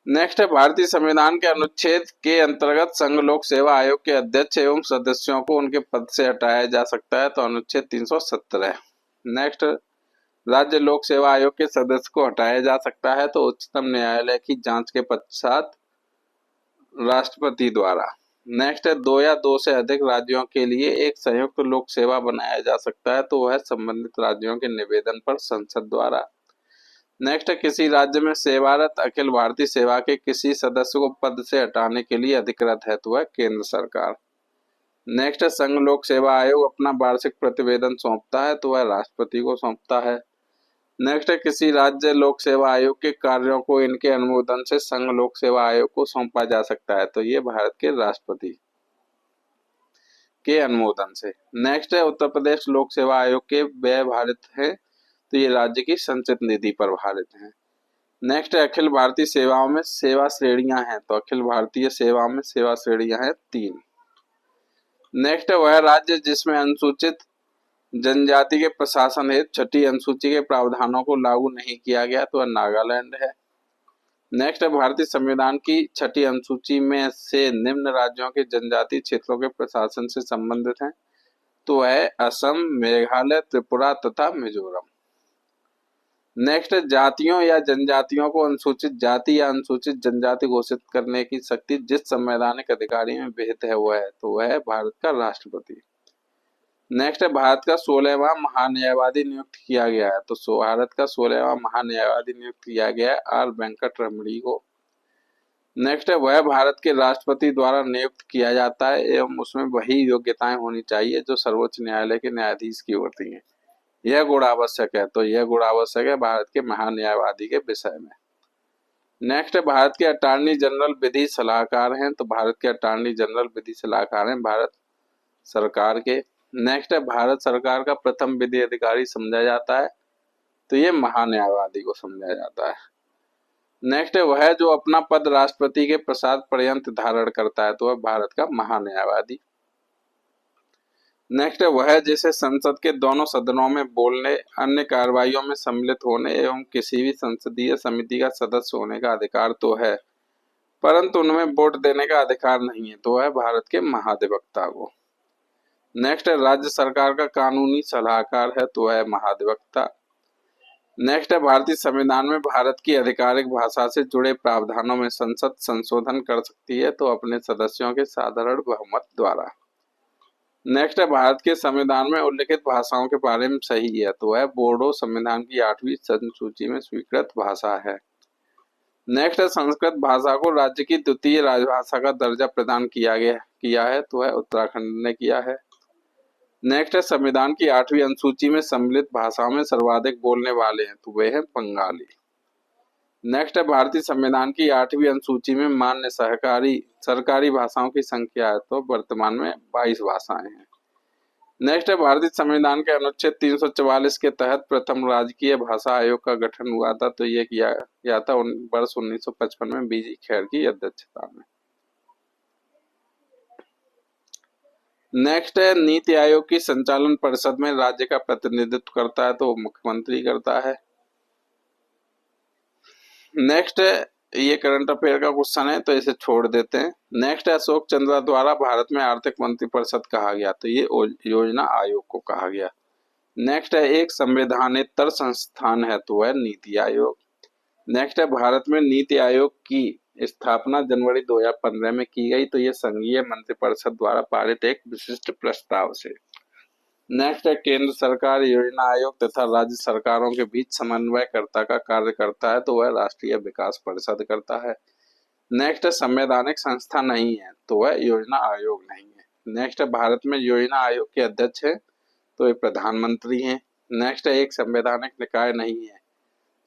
नेक्स्ट है भारतीय संविधान के अनुच्छेद के अंतर्गत संघ लोक सेवा आयोग के अध्यक्ष एवं सदस्यों को उनके पद से हटाया जा सकता है, तो अनुच्छेद 317। नेक्स्ट, राज्य लोक सेवा आयोग के सदस्य को हटाया जा सकता है तो उच्चतम न्यायालय की जांच के पश्चात राष्ट्रपति द्वारा। नेक्स्ट है 2 या 2 से अधिक राज्यों के लिए एक संयुक्त लोक सेवा बनाया जा सकता है, तो वह संबंधित राज्यों के निवेदन पर संसद द्वारा। नेक्स्ट है किसी राज्य में सेवारत अखिल भारतीय सेवा के किसी सदस्य को पद से हटाने के लिए अधिकृत है, तो वह केंद्र सरकार। नेक्स्ट है संघ लोक सेवा आयोग अपना वार्षिक प्रतिवेदन सौंपता है, तो वह राष्ट्रपति को सौंपता है। नेक्स्ट है किसी राज्य लोक सेवा आयोग के कार्यों को इनके अनुमोदन से संघ लोक सेवा आयोग को सौंपा जा सकता है, तो ये भारत के राष्ट्रपति के अनुमोदन से। नेक्स्ट है उत्तर प्रदेश लोक सेवा आयोग के व्यय भारित है, तो ये राज्य की संचित निधि पर भारित है। नेक्स्ट है अखिल भारतीय सेवाओं में सेवा श्रेणियां हैं, तो अखिल भारतीय सेवाओं में सेवा श्रेणियां हैं 3। नेक्स्ट है वह राज्य जिसमें अनुसूचित जनजाति के प्रशासन हेतु 6ठी अनुसूची के प्रावधानों को लागू नहीं किया गया, तो वह नागालैंड है। नेक्स्ट है भारतीय संविधान की 6ठी अनुसूची में से निम्न राज्यों के जनजातीय क्षेत्रों के प्रशासन से संबंधित हैं, तो वह असम, मेघालय, त्रिपुरा तथा मिजोरम। नेक्स्ट, जातियों या जनजातियों को अनुसूचित जाति या अनुसूचित जनजाति घोषित करने की शक्ति जिस संवैधानिक अधिकारी में विहित है वह है, तो वह है भारत का राष्ट्रपति। नेक्स्ट है भारत का 16वां महान्यायवादी नियुक्त किया गया है, तो भारत का 16वां महान्यायवादी नियुक्त किया गया है आर वेंकट रमणी को। नेक्स्ट है वह भारत के राष्ट्रपति द्वारा नियुक्त किया जाता है एवं उसमें वही योग्यताएं होनी चाहिए जो सर्वोच्च न्यायालय के न्यायाधीश की होती हैं। यह गुण आवश्यक है, तो यह गुण आवश्यक है भारत के महान्यायवादी के विषय में। नेक्स्ट है भारत के अटॉर्नी जनरल विधि सलाहकार हैं, तो भारत के अटॉर्नी जनरल विधि सलाहकार हैं भारत सरकार के। नेक्स्ट है भारत सरकार का प्रथम विधि अधिकारी समझा जाता है, तो ये महान्यायवादी को समझा जाता है। नेक्स्ट है वह जो अपना पद राष्ट्रपति के प्रसाद पर्यंत धारण करता है, तो वह भारत का महान्यायवादी। नेक्स्ट है वह जिसे संसद के दोनों सदनों में बोलने, अन्य कार्रवाइयों में सम्मिलित होने एवं किसी भी संसदीय समिति का सदस्य होने का अधिकार तो है, परंतु उनमें वोट देने का अधिकार नहीं है, तो वह भारत के महाधिवक्ता को। नेक्स्ट है राज्य सरकार का कानूनी सलाहकार है, तो वह महाधिवक्ता। नेक्स्ट है भारतीय संविधान में भारत की आधिकारिक भाषा से जुड़े प्रावधानों में संसद संशोधन कर सकती है, तो अपने सदस्यों के साधारण बहुमत द्वारा। नेक्स्ट है भारत के संविधान में उल्लिखित भाषाओं के बारे में सही है, तो वह बोडो संविधान की 8वीं अनुसूची में स्वीकृत भाषा है। नेक्स्ट है संस्कृत भाषा को राज्य की द्वितीय राजभाषा का दर्जा प्रदान किया है, तो वह उत्तराखंड ने किया है। नेक्स्ट है संविधान की 8वीं अनुसूची में सम्मिलित भाषाओं में सर्वाधिक बोलने वाले हैं, तो वे हैं बंगाली। नेक्स्ट है भारतीय संविधान की 8वीं अनुसूची में मान्य सरकारी भाषाओं की संख्या है, तो वर्तमान में 22 भाषाएं हैं। नेक्स्ट है भारतीय संविधान के अनुच्छेद 344 के तहत प्रथम राजकीय भाषा आयोग का गठन हुआ था, तो ये किया गया था वर्ष 1955 में बीजी खैर की अध्यक्षता में। नेक्स्ट है नीति आयोग की संचालन परिषद में राज्य का प्रतिनिधित्व करता है, तो मुख्यमंत्री करता है। नेक्स्ट ये करंट अफेयर का क्वेश्चन है, तो इसे छोड़ देते हैं। नेक्स्ट है अशोक चंद्रा द्वारा भारत में आर्थिक मंत्री परिषद कहा गया, तो ये योजना आयोग को कहा गया। नेक्स्ट है एक संवैधानिक संस्थान है, तो है नीति आयोग। नेक्स्ट है भारत में नीति आयोग की स्थापना जनवरी 2015 में की गई, तो ये संघीय मंत्रिपरिषद द्वारा पारित एक विशिष्ट प्रस्ताव से। नेक्स्ट है केंद्र सरकार योजना आयोग तथा राज्य सरकारों के बीच समन्वयकर्ता का कार्य करता है, तो वह राष्ट्रीय विकास परिषद करता है। नेक्स्ट है संवैधानिक संस्था नहीं है, तो वह योजना आयोग नहीं है। नेक्स्ट है भारत में योजना आयोग के अध्यक्ष है, तो ये प्रधानमंत्री हैं। नेक्स्ट है एक संवैधानिक निकाय नहीं है,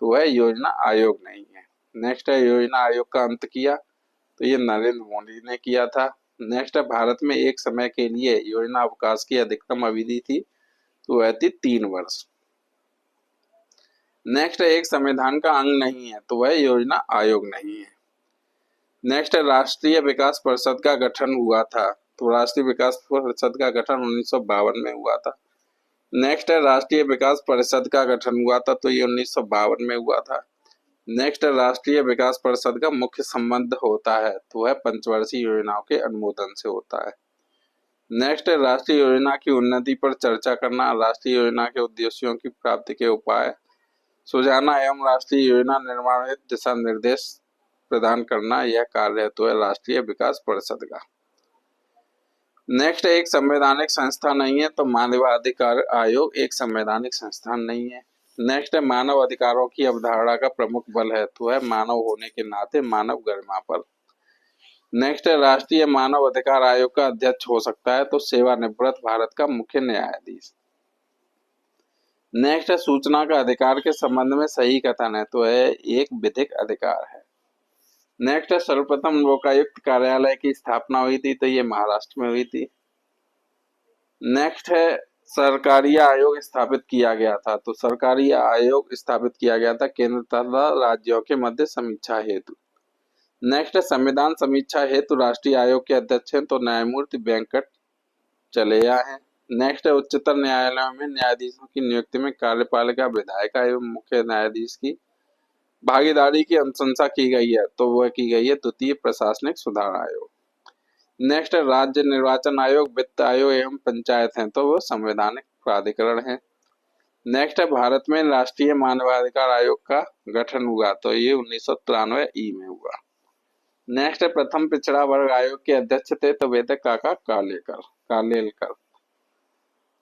तो वह योजना आयोग नहीं है। नेक्स्ट है योजना आयोग का अंत किया, तो ये नरेंद्र मोदी ने किया था। नेक्स्ट है भारत में एक समय के लिए योजना अवकाश की अधिकतम अवधि थी, तो वह थी 3 वर्ष। नेक्स्ट है एक संविधान का अंग नहीं है, तो वह योजना आयोग नहीं है। नेक्स्ट है राष्ट्रीय विकास परिषद का गठन हुआ था, तो राष्ट्रीय विकास परिषद का गठन 1952 में हुआ था। नेक्स्ट है राष्ट्रीय विकास परिषद का गठन हुआ था, तो ये 1952 में हुआ था। नेक्स्ट राष्ट्रीय विकास परिषद का मुख्य संबंध होता है, तो वह पंचवर्षीय योजनाओं के अनुमोदन से होता है। नेक्स्ट राष्ट्रीय योजना की उन्नति पर चर्चा करना, राष्ट्रीय योजना के उद्देश्यों की प्राप्ति के उपाय सुझाना एवं राष्ट्रीय योजना निर्माण हेतु दिशा निर्देश प्रदान करना, यह कार्य है, तो है राष्ट्रीय विकास परिषद का। नेक्स्ट एक संवैधानिक संस्था नहीं है, तो मानवाधिकार आयोग एक संवैधानिक संस्थान नहीं है। नेक्स्ट है मानव अधिकारों की अवधारणा का प्रमुख बल है, तो है मानव होने के नाते मानव गरिमा पर। नेक्स्ट है राष्ट्रीय मानव अधिकार आयोग का अध्यक्ष हो सकता है, तो सेवानिवृत्त भारत का मुख्य न्यायाधीश। नेक्स्ट है सूचना का अधिकार के संबंध में सही कथन है, तो है एक विधिक अधिकार है। नेक्स्ट है सर्वप्रथम लोकायुक्त कार्यालय की स्थापना हुई थी, तो ये महाराष्ट्र में हुई थी। नेक्स्ट है सरकारी आयोग स्थापित किया गया था, तो सरकारी आयोग स्थापित किया गया था केंद्र तथा राज्यों के मध्य समीक्षा हेतु। नेक्स्ट है संविधान समीक्षा हेतु राष्ट्रीय आयोग के अध्यक्ष हैं, तो न्यायमूर्ति वेंकट चलेया हैं। नेक्स्ट है उच्चतर न्यायालयों में न्यायाधीशों की नियुक्ति में कार्यपालिका विधायिका एवं मुख्य न्यायाधीश की भागीदारी की अनुशंसा की गई है, तो वह की गई है द्वितीय प्रशासनिक सुधार आयोग। नेक्स्ट राज्य निर्वाचन आयोग, वित्त आयोग एवं पंचायत हैं, तो वो संवैधानिक प्राधिकरण है। नेक्स्ट है भारत में राष्ट्रीय मानवाधिकार आयोग का गठन हुआ, तो ये 1993 में हुआ। नेक्स्ट है प्रथम पिछड़ा वर्ग आयोग के अध्यक्ष थे, तो वे थे काका कालेलकर।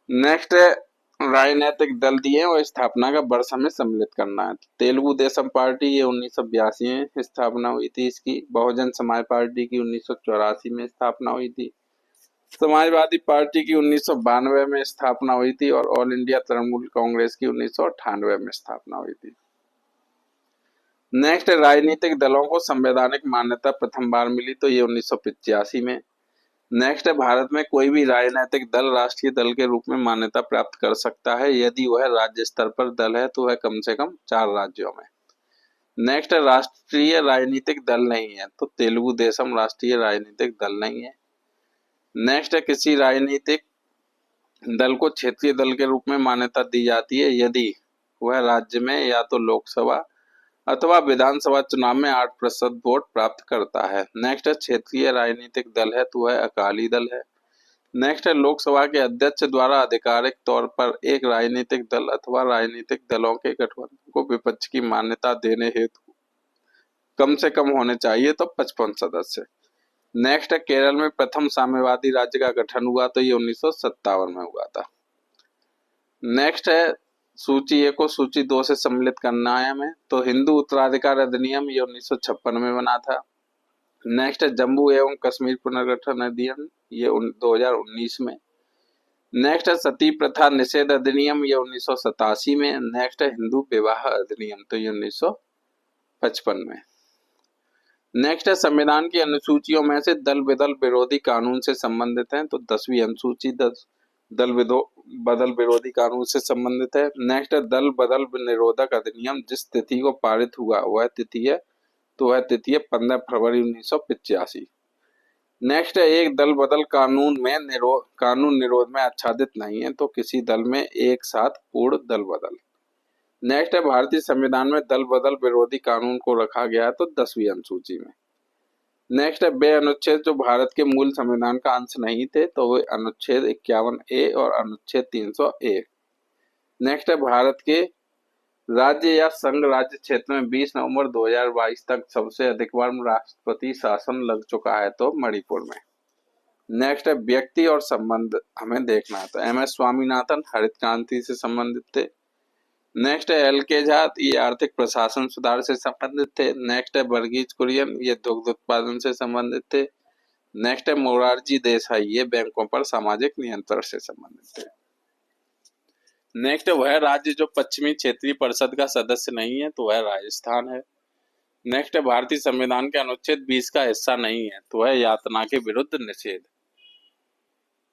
नेक्स्ट है राजनीतिक दल दिए और स्थापना का वर्ष हमें सम्मिलित करना है। तेलुगु देशम पार्टी ये 1982 में स्थापना हुई थी इसकी। बहुजन समाज पार्टी की 1984 में स्थापना हुई थी। समाजवादी पार्टी की 1992 में स्थापना हुई थी और ऑल इंडिया तृणमूल कांग्रेस की 1998 में स्थापना हुई थी। नेक्स्ट राजनीतिक दलों को संवैधानिक मान्यता प्रथम बार मिली, तो ये 1985 में। नेक्स्ट है भारत में कोई भी राजनीतिक दल राष्ट्रीय दल के रूप में मान्यता प्राप्त कर सकता है यदि वह राज्य स्तर पर दल है, तो वह कम से कम 4 राज्यों में। नेक्स्ट राष्ट्रीय राजनीतिक दल नहीं है, तो तेलुगु देशम राष्ट्रीय राजनीतिक दल नहीं है। नेक्स्ट किसी राजनीतिक दल को क्षेत्रीय दल के रूप में मान्यता दी जाती है यदि वह राज्य में या तो लोकसभा अथवा विधानसभा चुनाव में 8% वोट प्राप्त करता है। नेक्स्ट क्षेत्रीय राजनीतिक दल है, तो वह अकाली दल है। नेक्स्ट लोकसभा के अध्यक्ष द्वारा आधिकारिक तौर पर एक राजनीतिक दल अथवा राजनीतिक दलों के गठबंधन को विपक्ष की मान्यता देने हेतु कम से कम होने चाहिए तो 55 सदस्य। नेक्स्ट केरल में प्रथम साम्यवादी राज्य का गठन हुआ, तो ये 1957 में हुआ था। नेक्स्ट है सूची 1 को सूची 2 से सम्मिलित करना है हमें, तो हिंदू उत्तराधिकार अधिनियम ये 1956 में बना था। नेक्स्ट जम्मू एवं कश्मीर पुनर्गठन अधिनियम ये 2019 में। नेक्स्ट सती प्रथा निषेध अधिनियम ये 1987 में। नेक्स्ट हिंदू विवाह अधिनियम, तो ये 1985 55 में। नेक्स्ट है संविधान की अनुसूचियों में से दल बदल विरोधी कानून से संबंधित है, तो 10वीं अनुसूची दल बदल विरोधी कानून से संबंधित है। नेक्स्ट है दल बदल निरोधक अधिनियम, जिस तिथि को पारित हुआ वह तिथि है, तो वह तिथि है 15 फरवरी 1985। नेक्स्ट है एक दल बदल कानून निरोध में आच्छादित नहीं है, तो किसी दल में एक साथ पूर्ण दल बदल। नेक्स्ट है भारतीय संविधान में दल बदल विरोधी कानून को रखा गया है, तो 10वीं अनुसूची में। नेक्स्ट है वे अनुच्छेद जो भारत के मूल संविधान का अंश नहीं थे, तो वे अनुच्छेद 51A और अनुच्छेद 301। नेक्स्ट है भारत के राज्य या संघ राज्य क्षेत्र में 20 नवंबर 2022 तक सबसे अधिक बार राष्ट्रपति शासन लग चुका है, तो मणिपुर में। नेक्स्ट है व्यक्ति और संबंध हमें देखना है, तो MS स्वामीनाथन हरित क्रांति से संबंधित थे। नेक्स्ट है LK झा, ये आर्थिक प्रशासन सुधार से संबंधित थे। नेक्स्ट है वर्गीज कुरियन, ये दुग्ध उत्पादन से संबंधित थे। नेक्स्ट है मोरारजी देसाई, ये बैंकों पर सामाजिक नियंत्रण से संबंधित थे। नेक्स्ट वह राज्य जो पश्चिमी क्षेत्रीय परिषद का सदस्य नहीं है, तो वह राजस्थान है। नेक्स्ट है भारतीय संविधान के अनुच्छेद 20 का हिस्सा नहीं है, तो वह यातना के विरुद्ध निषेध।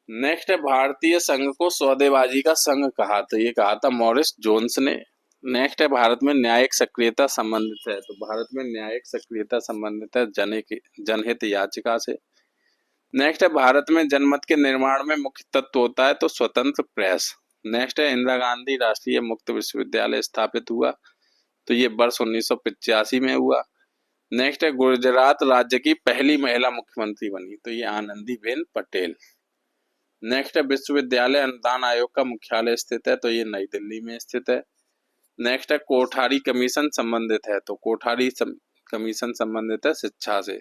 नेक्स्ट है भारतीय संघ को सौदेबाजी का संघ कहा, तो ये कहा था मॉरिस जोन्स ने। नेक्स्ट है भारत में न्यायिक सक्रियता संबंधित है, तो भारत में न्यायिक सक्रियता संबंधित है जनहित याचिका से। नेक्स्ट है भारत में जनमत के निर्माण में मुख्य तत्व होता है, तो स्वतंत्र प्रेस। नेक्स्ट है इंदिरा गांधी राष्ट्रीय मुक्त विश्वविद्यालय स्थापित हुआ, तो ये वर्ष 1985 में हुआ। नेक्स्ट है गुजरात राज्य की पहली महिला मुख्यमंत्री बनी, तो ये आनंदीबेन पटेल। नेक्स्ट है विश्वविद्यालय अनुदान आयोग का मुख्यालय स्थित है, तो ये नई दिल्ली में स्थित है। नेक्स्ट है कोठारी कमीशन संबंधित है, तो कोठारी कमीशन संबंधित है शिक्षा से।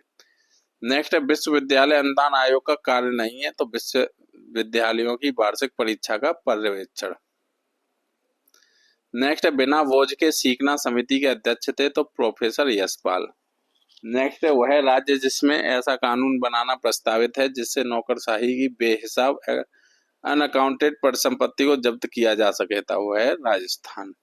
नेक्स्ट है विश्वविद्यालय अनुदान आयोग का कार्य नहीं है, तो विश्वविद्यालयों की वार्षिक परीक्षा का पर्यवेक्षण। नेक्स्ट है बिना बोझ के सीखना समिति के अध्यक्ष थे, तो प्रोफेसर यशपाल। नेक्स्ट है वह राज्य जिसमें ऐसा कानून बनाना प्रस्तावित है जिससे नौकरशाही की बेहिसाब अनअकाउंटेड परिसंपत्ति को जब्त किया जा सके, था वह है राजस्थान।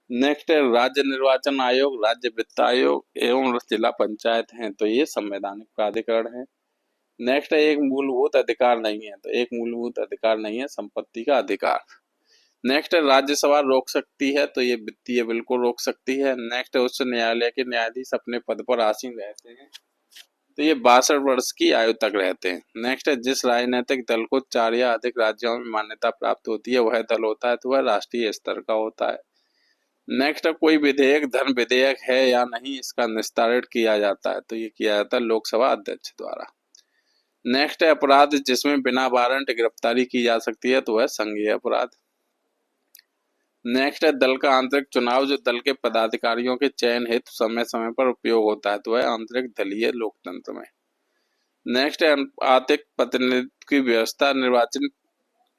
नेक्स्ट है राज्य निर्वाचन आयोग, राज्य वित्त आयोग एवं जिला पंचायत हैं, तो ये संवैधानिक प्राधिकरण है। नेक्स्ट है एक मूलभूत अधिकार नहीं है, तो एक मूलभूत अधिकार नहीं है संपत्ति का अधिकार। नेक्स्ट है राज्यसभा रोक सकती है, तो ये वित्तीय बिल को रोक सकती है। नेक्स्ट है उच्च न्यायालय के न्यायाधीश अपने पद पर आसीन रहते हैं, तो ये 62 वर्ष की आयु तक रहते हैं। नेक्स्ट है जिस राजनीतिक दल को 4 या अधिक राज्यों में मान्यता प्राप्त होती है वह दल होता है, तो वह राष्ट्रीय स्तर का होता है। नेक्स्ट है कोई विधेयक धन विधेयक है या नहीं, इसका निस्तारण किया जाता है, तो ये किया जाता है लोकसभा अध्यक्ष द्वारा। नेक्स्ट है अपराध जिसमें बिना वारंट गिरफ्तारी की जा सकती है, तो वह संघीय अपराध। नेक्स्ट है दल का आंतरिक चुनाव जो दल के पदाधिकारियों के चयन हेतु समय समय पर उपयोग होता है, तो वह आंतरिक दलीय लोकतंत्र में। नेक्स्ट है आर्थिक प्रतिनिधित्व की व्यवस्था निर्वाचन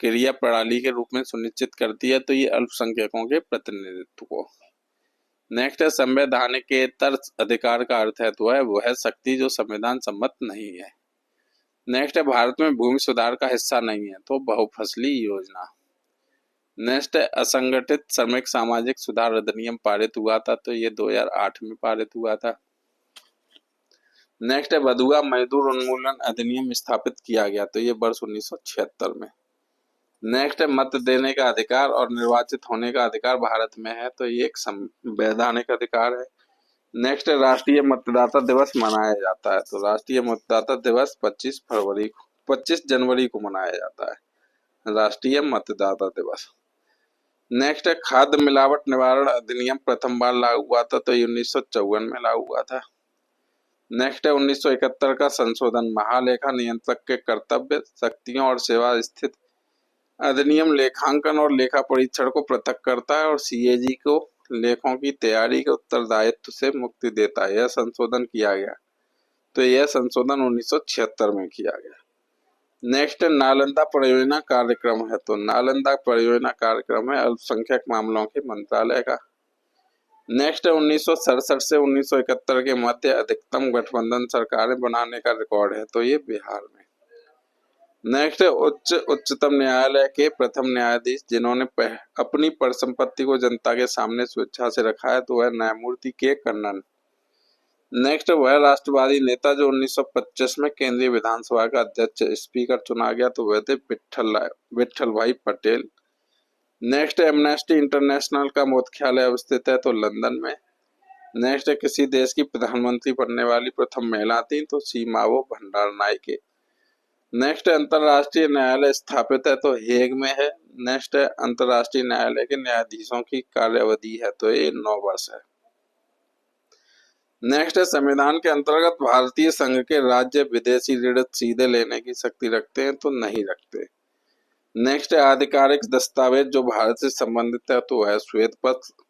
क्रिया प्रणाली के रूप में सुनिश्चित करती है, तो ये अल्पसंख्यकों के प्रतिनिधित्व को। नेक्स्ट है संवैधानिकेतर अधिकार का अर्थ है, तो वह शक्ति जो संविधान सम्मत नहीं है। नेक्स्ट है भारत में भूमि सुधार का हिस्सा नहीं है, तो बहुफसली योजना। नेक्स्ट है असंगठित श्रमिक सामाजिक सुधार अधिनियम पारित हुआ था, तो ये 2008 में पारित हुआ था। नेक्स्ट है बधुआ मजदूर उन्मूलन अधिनियम स्थापित किया गया, तो ये वर्ष 1976 में। नेक्स्ट है मत देने का अधिकार और निर्वाचित होने का अधिकार भारत में है, तो ये एक संवैधानिक अधिकार है। नेक्स्ट है राष्ट्रीय मतदाता दिवस मनाया जाता है, तो राष्ट्रीय मतदाता दिवस 25 जनवरी को मनाया जाता है, राष्ट्रीय मतदाता दिवस। नेक्स्ट है खाद्य मिलावट निवारण अधिनियम प्रथम बार लागू हुआ था, तो 1954 में लागू हुआ था। नेक्स्ट है 1971 का संशोधन महालेखा नियंत्रक के कर्तव्य शक्तियों और सेवा स्थित अधिनियम लेखांकन और लेखा परीक्षण को पृथक करता है और CAG को लेखों की तैयारी के उत्तरदायित्व से मुक्ति देता है। यह संशोधन किया गया, तो यह संशोधन 1976 में किया गया। नेक्स्ट नालंदा परियोजना कार्यक्रम है, तो नालंदा परियोजना कार्यक्रम है अल्पसंख्यक मामलों के मंत्रालय का। नेक्स्ट 1967 से 1971 के मध्य अधिकतम गठबंधन सरकारें बनाने का रिकॉर्ड है, तो ये बिहार में। नेक्स्ट उच्चतम न्यायालय के प्रथम न्यायाधीश जिन्होंने अपनी परिसंपत्ति को जनता के सामने स्वेच्छा से रखा है, तो वह न्यायमूर्ति के कन्नन। नेक्स्ट वह राष्ट्रवादी नेता जो 1925 में केंद्रीय विधानसभा का अध्यक्ष स्पीकर चुना गया, तो वह थे विट्ठल भाई पटेल। नेक्स्ट एमनेस्टी इंटरनेशनल का मुख्यालय अवस्थित है तो लंदन में। नेक्स्ट किसी देश की प्रधानमंत्री बनने वाली प्रथम महिला थी तो सीमावो भंडारनायके। नेक्स्ट अंतरराष्ट्रीय न्यायालय स्थापित है तो हेग में है। नेक्स्ट अंतरराष्ट्रीय न्यायालय के न्यायाधीशों की कार्यावधि है तो ये 9 वर्ष है। नेक्स्ट संविधान के अंतर्गत भारतीय संघ के राज्य विदेशी ऋण सीधे लेने की शक्ति रखते हैं तो नहीं रखते। नेक्स्ट आधिकारिक दस्तावेज जो भारत से संबंधित है तो है श्वेत पत्र।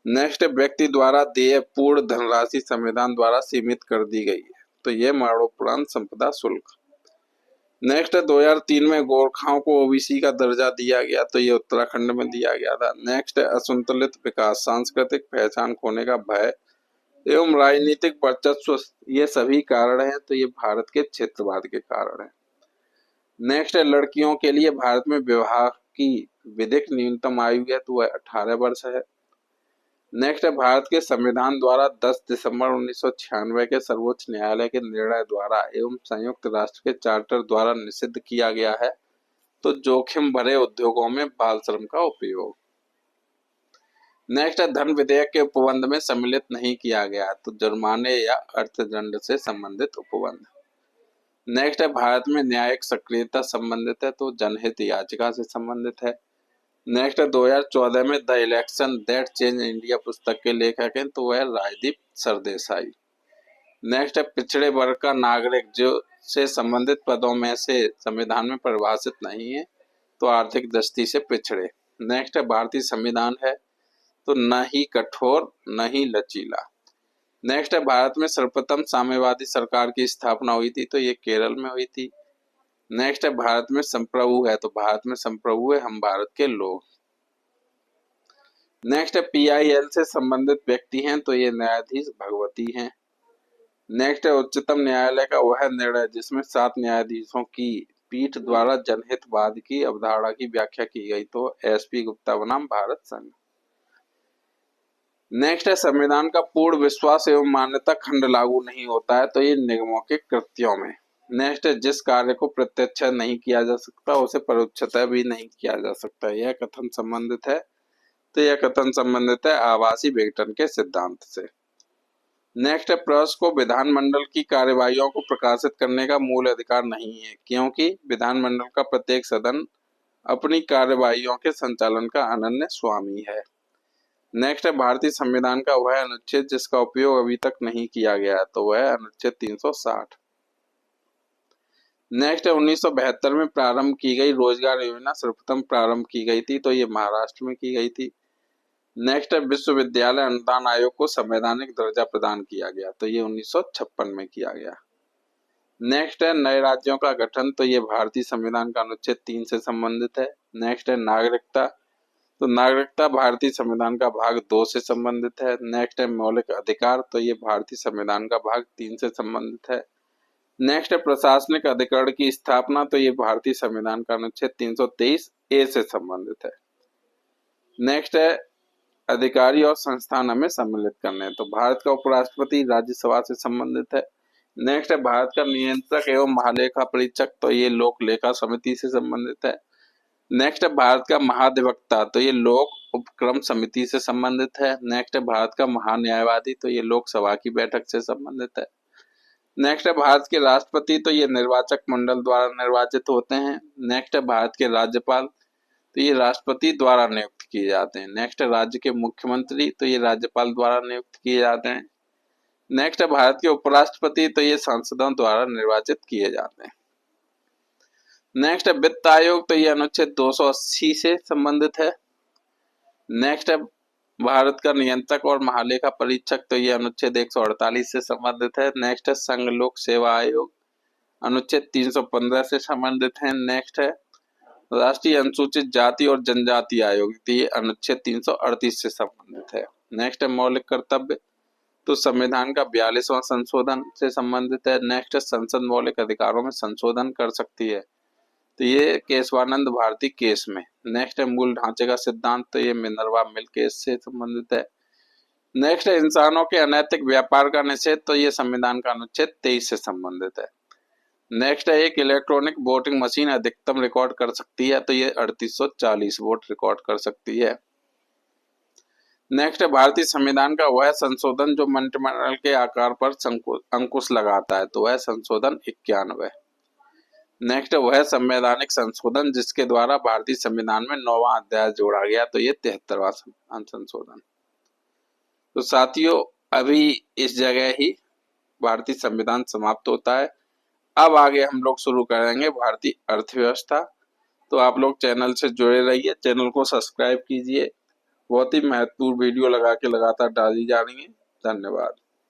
नेक्स्ट व्यक्ति द्वारा देय पूर्ण धनराशि संविधान द्वारा सीमित कर दी गई है तो ये मरणोपरांत संपदा शुल्क। नेक्स्ट 2003 में गोरखाओं को ओबीसी का दर्जा दिया गया तो ये उत्तराखंड में दिया गया था। नेक्स्ट असंतुलित विकास, सांस्कृतिक पहचान खोने का भय एवं राजनीतिक वर्चस्व, ये सभी कारण हैं तो ये भारत के क्षेत्रवाद के कारण है। नेक्स्ट लड़कियों के लिए भारत में विवाह की विधिक न्यूनतम आयु है तो वह 18 वर्ष है। नेक्स्ट भारत के संविधान द्वारा 10 दिसंबर 1996 के सर्वोच्च न्यायालय के निर्णय द्वारा एवं संयुक्त राष्ट्र के चार्टर द्वारा निषिद्ध किया गया है तो जोखिम भरे उद्योगों में बाल श्रम का उपयोग। नेक्स्ट धन विधेयक के उपबंध में सम्मिलित नहीं किया गया तो जुर्माने या अर्थदंड से संबंधित उपबंध। नेक्स्ट भारत में न्यायिक सक्रियता संबंधित है तो जनहित याचिका से संबंधित है। नेक्स्ट 2014 में the election that change India पुस्तक के लेखक हैं तो वह राजदीप सरदेसाई। नेक्स्ट पिछड़े वर्ग का नागरिक जो से संबंधित पदों में से संविधान में परिभाषित नहीं है तो आर्थिक दृष्टि से पिछड़े। नेक्स्ट भारतीय संविधान है तो न ही कठोर न ही लचीला। नेक्स्ट भारत में सर्वप्रथम साम्यवादी सरकार की स्थापना हुई थी तो ये केरल में हुई थी। नेक्स्ट भारत में संप्रभु है तो भारत में संप्रभु है हम भारत के लोग। नेक्स्ट पीआईएल से संबंधित व्यक्ति हैं तो ये न्यायाधीश भगवती हैं। नेक्स्ट उच्चतम न्यायालय का वह निर्णय जिसमें 7 न्यायाधीशों की पीठ द्वारा जनहितवाद की अवधारणा की व्याख्या की गई तो एसपी गुप्ता बनाम भारत संघ। नेक्स्ट संविधान का पूर्ण विश्वास एवं मान्यता खंड लागू नहीं होता है तो ये निगमों के कृत्यों में। नेक्स्ट जिस कार्य को प्रत्यक्ष नहीं किया जा सकता उसे परोक्षतः भी नहीं किया जा सकता, यह कथन संबंधित है तो यह कथन संबंधित है आवासीय विघटन के सिद्धांत से। नेक्स्ट प्रेस को विधानमंडल की कार्यवाहियों को प्रकाशित करने का मूल अधिकार नहीं है क्योंकि विधानमंडल का प्रत्येक सदन अपनी कार्यवाहियों के संचालन का अनन्य स्वामी है। नेक्स्ट भारतीय संविधान का वह अनुच्छेद जिसका उपयोग अभी तक नहीं किया गया तो वह अनुच्छेद 360। नेक्स्ट 1972 में प्रारंभ की गई रोजगार योजना सर्वप्रथम प्रारंभ की गई थी तो ये महाराष्ट्र में की गई थी। नेक्स्ट विश्वविद्यालय अनुदान आयोग को संवैधानिक दर्जा प्रदान किया गया तो ये 1956 में किया गया। नेक्स्ट है नए राज्यों का गठन तो ये भारतीय संविधान का अनुच्छेद 3 से संबंधित है। नेक्स्ट है नागरिकता तो नागरिकता भारतीय संविधान का भाग 2 से संबंधित है। नेक्स्ट है मौलिक अधिकार तो ये भारतीय संविधान का भाग 3 से संबंधित है। नेक्स्ट है प्रशासनिक अधिकरण की स्थापना तो ये भारतीय संविधान का अनुच्छेद 323 ए से संबंधित है। नेक्स्ट है अधिकारी और संस्थान हमें सम्मिलित करने तो भारत का उपराष्ट्रपति राज्यसभा से संबंधित है। नेक्स्ट है भारत का नियंत्रक एवं महालेखा परीक्षक तो ये लोक लेखा समिति से संबंधित है। नेक्स्ट है भारत का महाधिवक्ता तो ये लोक उपक्रम समिति से संबंधित है। नेक्स्ट है भारत का महान्यायवादी तो ये लोकसभा की बैठक से संबंधित है। नेक्स्ट है भारत के राष्ट्रपति तो ये निर्वाचक मंडल द्वारा निर्वाचित होते हैं। नेक्स्ट है भारत के राज्यपाल तो ये राष्ट्रपति द्वारा नियुक्त किए जाते हैं। नेक्स्ट है राज्य के मुख्यमंत्री तो ये राज्यपाल द्वारा नियुक्त किए जाते हैं। नेक्स्ट है भारत के उपराष्ट्रपति तो ये सांसदों द्वारा निर्वाचित किए जाते हैं। नेक्स्ट है वित्त आयोग तो ये अनुच्छेद 280 से संबंधित है। नेक्स्ट है भारत का नियंत्रक और महालेखा परीक्षक तो ये अनुच्छेद 148 से संबंधित है। नेक्स्ट है संघ लोक सेवा आयोग अनुच्छेद 315 से संबंधित है। नेक्स्ट है राष्ट्रीय अनुसूचित जाति और जनजाति आयोग तो ये अनुच्छेद 338 से संबंधित है। नेक्स्ट है मौलिक कर्तव्य तो संविधान का 42वां संशोधन से संबंधित है। नेक्स्ट है संसद मौलिक अधिकारों में संशोधन कर सकती है तो ये केशवानंद भारती केस में। नेक्स्ट है मूल ढांचे का सिद्धांत तो ये मिनर्वा मिल केस से संबंधित है। नेक्स्ट है इंसानों के अनैतिक व्यापार का निषेध, तो ये संविधान का अनुच्छेद 23 से संबंधित है। नेक्स्ट है एक इलेक्ट्रॉनिक वोटिंग मशीन अधिकतम रिकॉर्ड कर सकती है, तो ये 3840 वोट रिकॉर्ड कर सकती है। नेक्स्ट है भारतीय संविधान का वह संशोधन जो मंत्रिमंडल के आकार पर अंकुश लगाता है, तो वह संशोधन 91। नेक्स्ट है वह संवैधानिक संशोधन जिसके द्वारा भारतीय संविधान में 9वां अध्याय जोड़ा गया, तो ये 73वां संशोधन। तो साथियों अभी इस जगह ही भारतीय संविधान समाप्त होता है। अब आगे हम लोग शुरू करेंगे भारतीय अर्थव्यवस्था। तो आप लोग चैनल से जुड़े रहिए, चैनल को सब्सक्राइब कीजिए। बहुत ही महत्वपूर्ण वीडियो लगा के लगातार डाली जा रही है। धन्यवाद।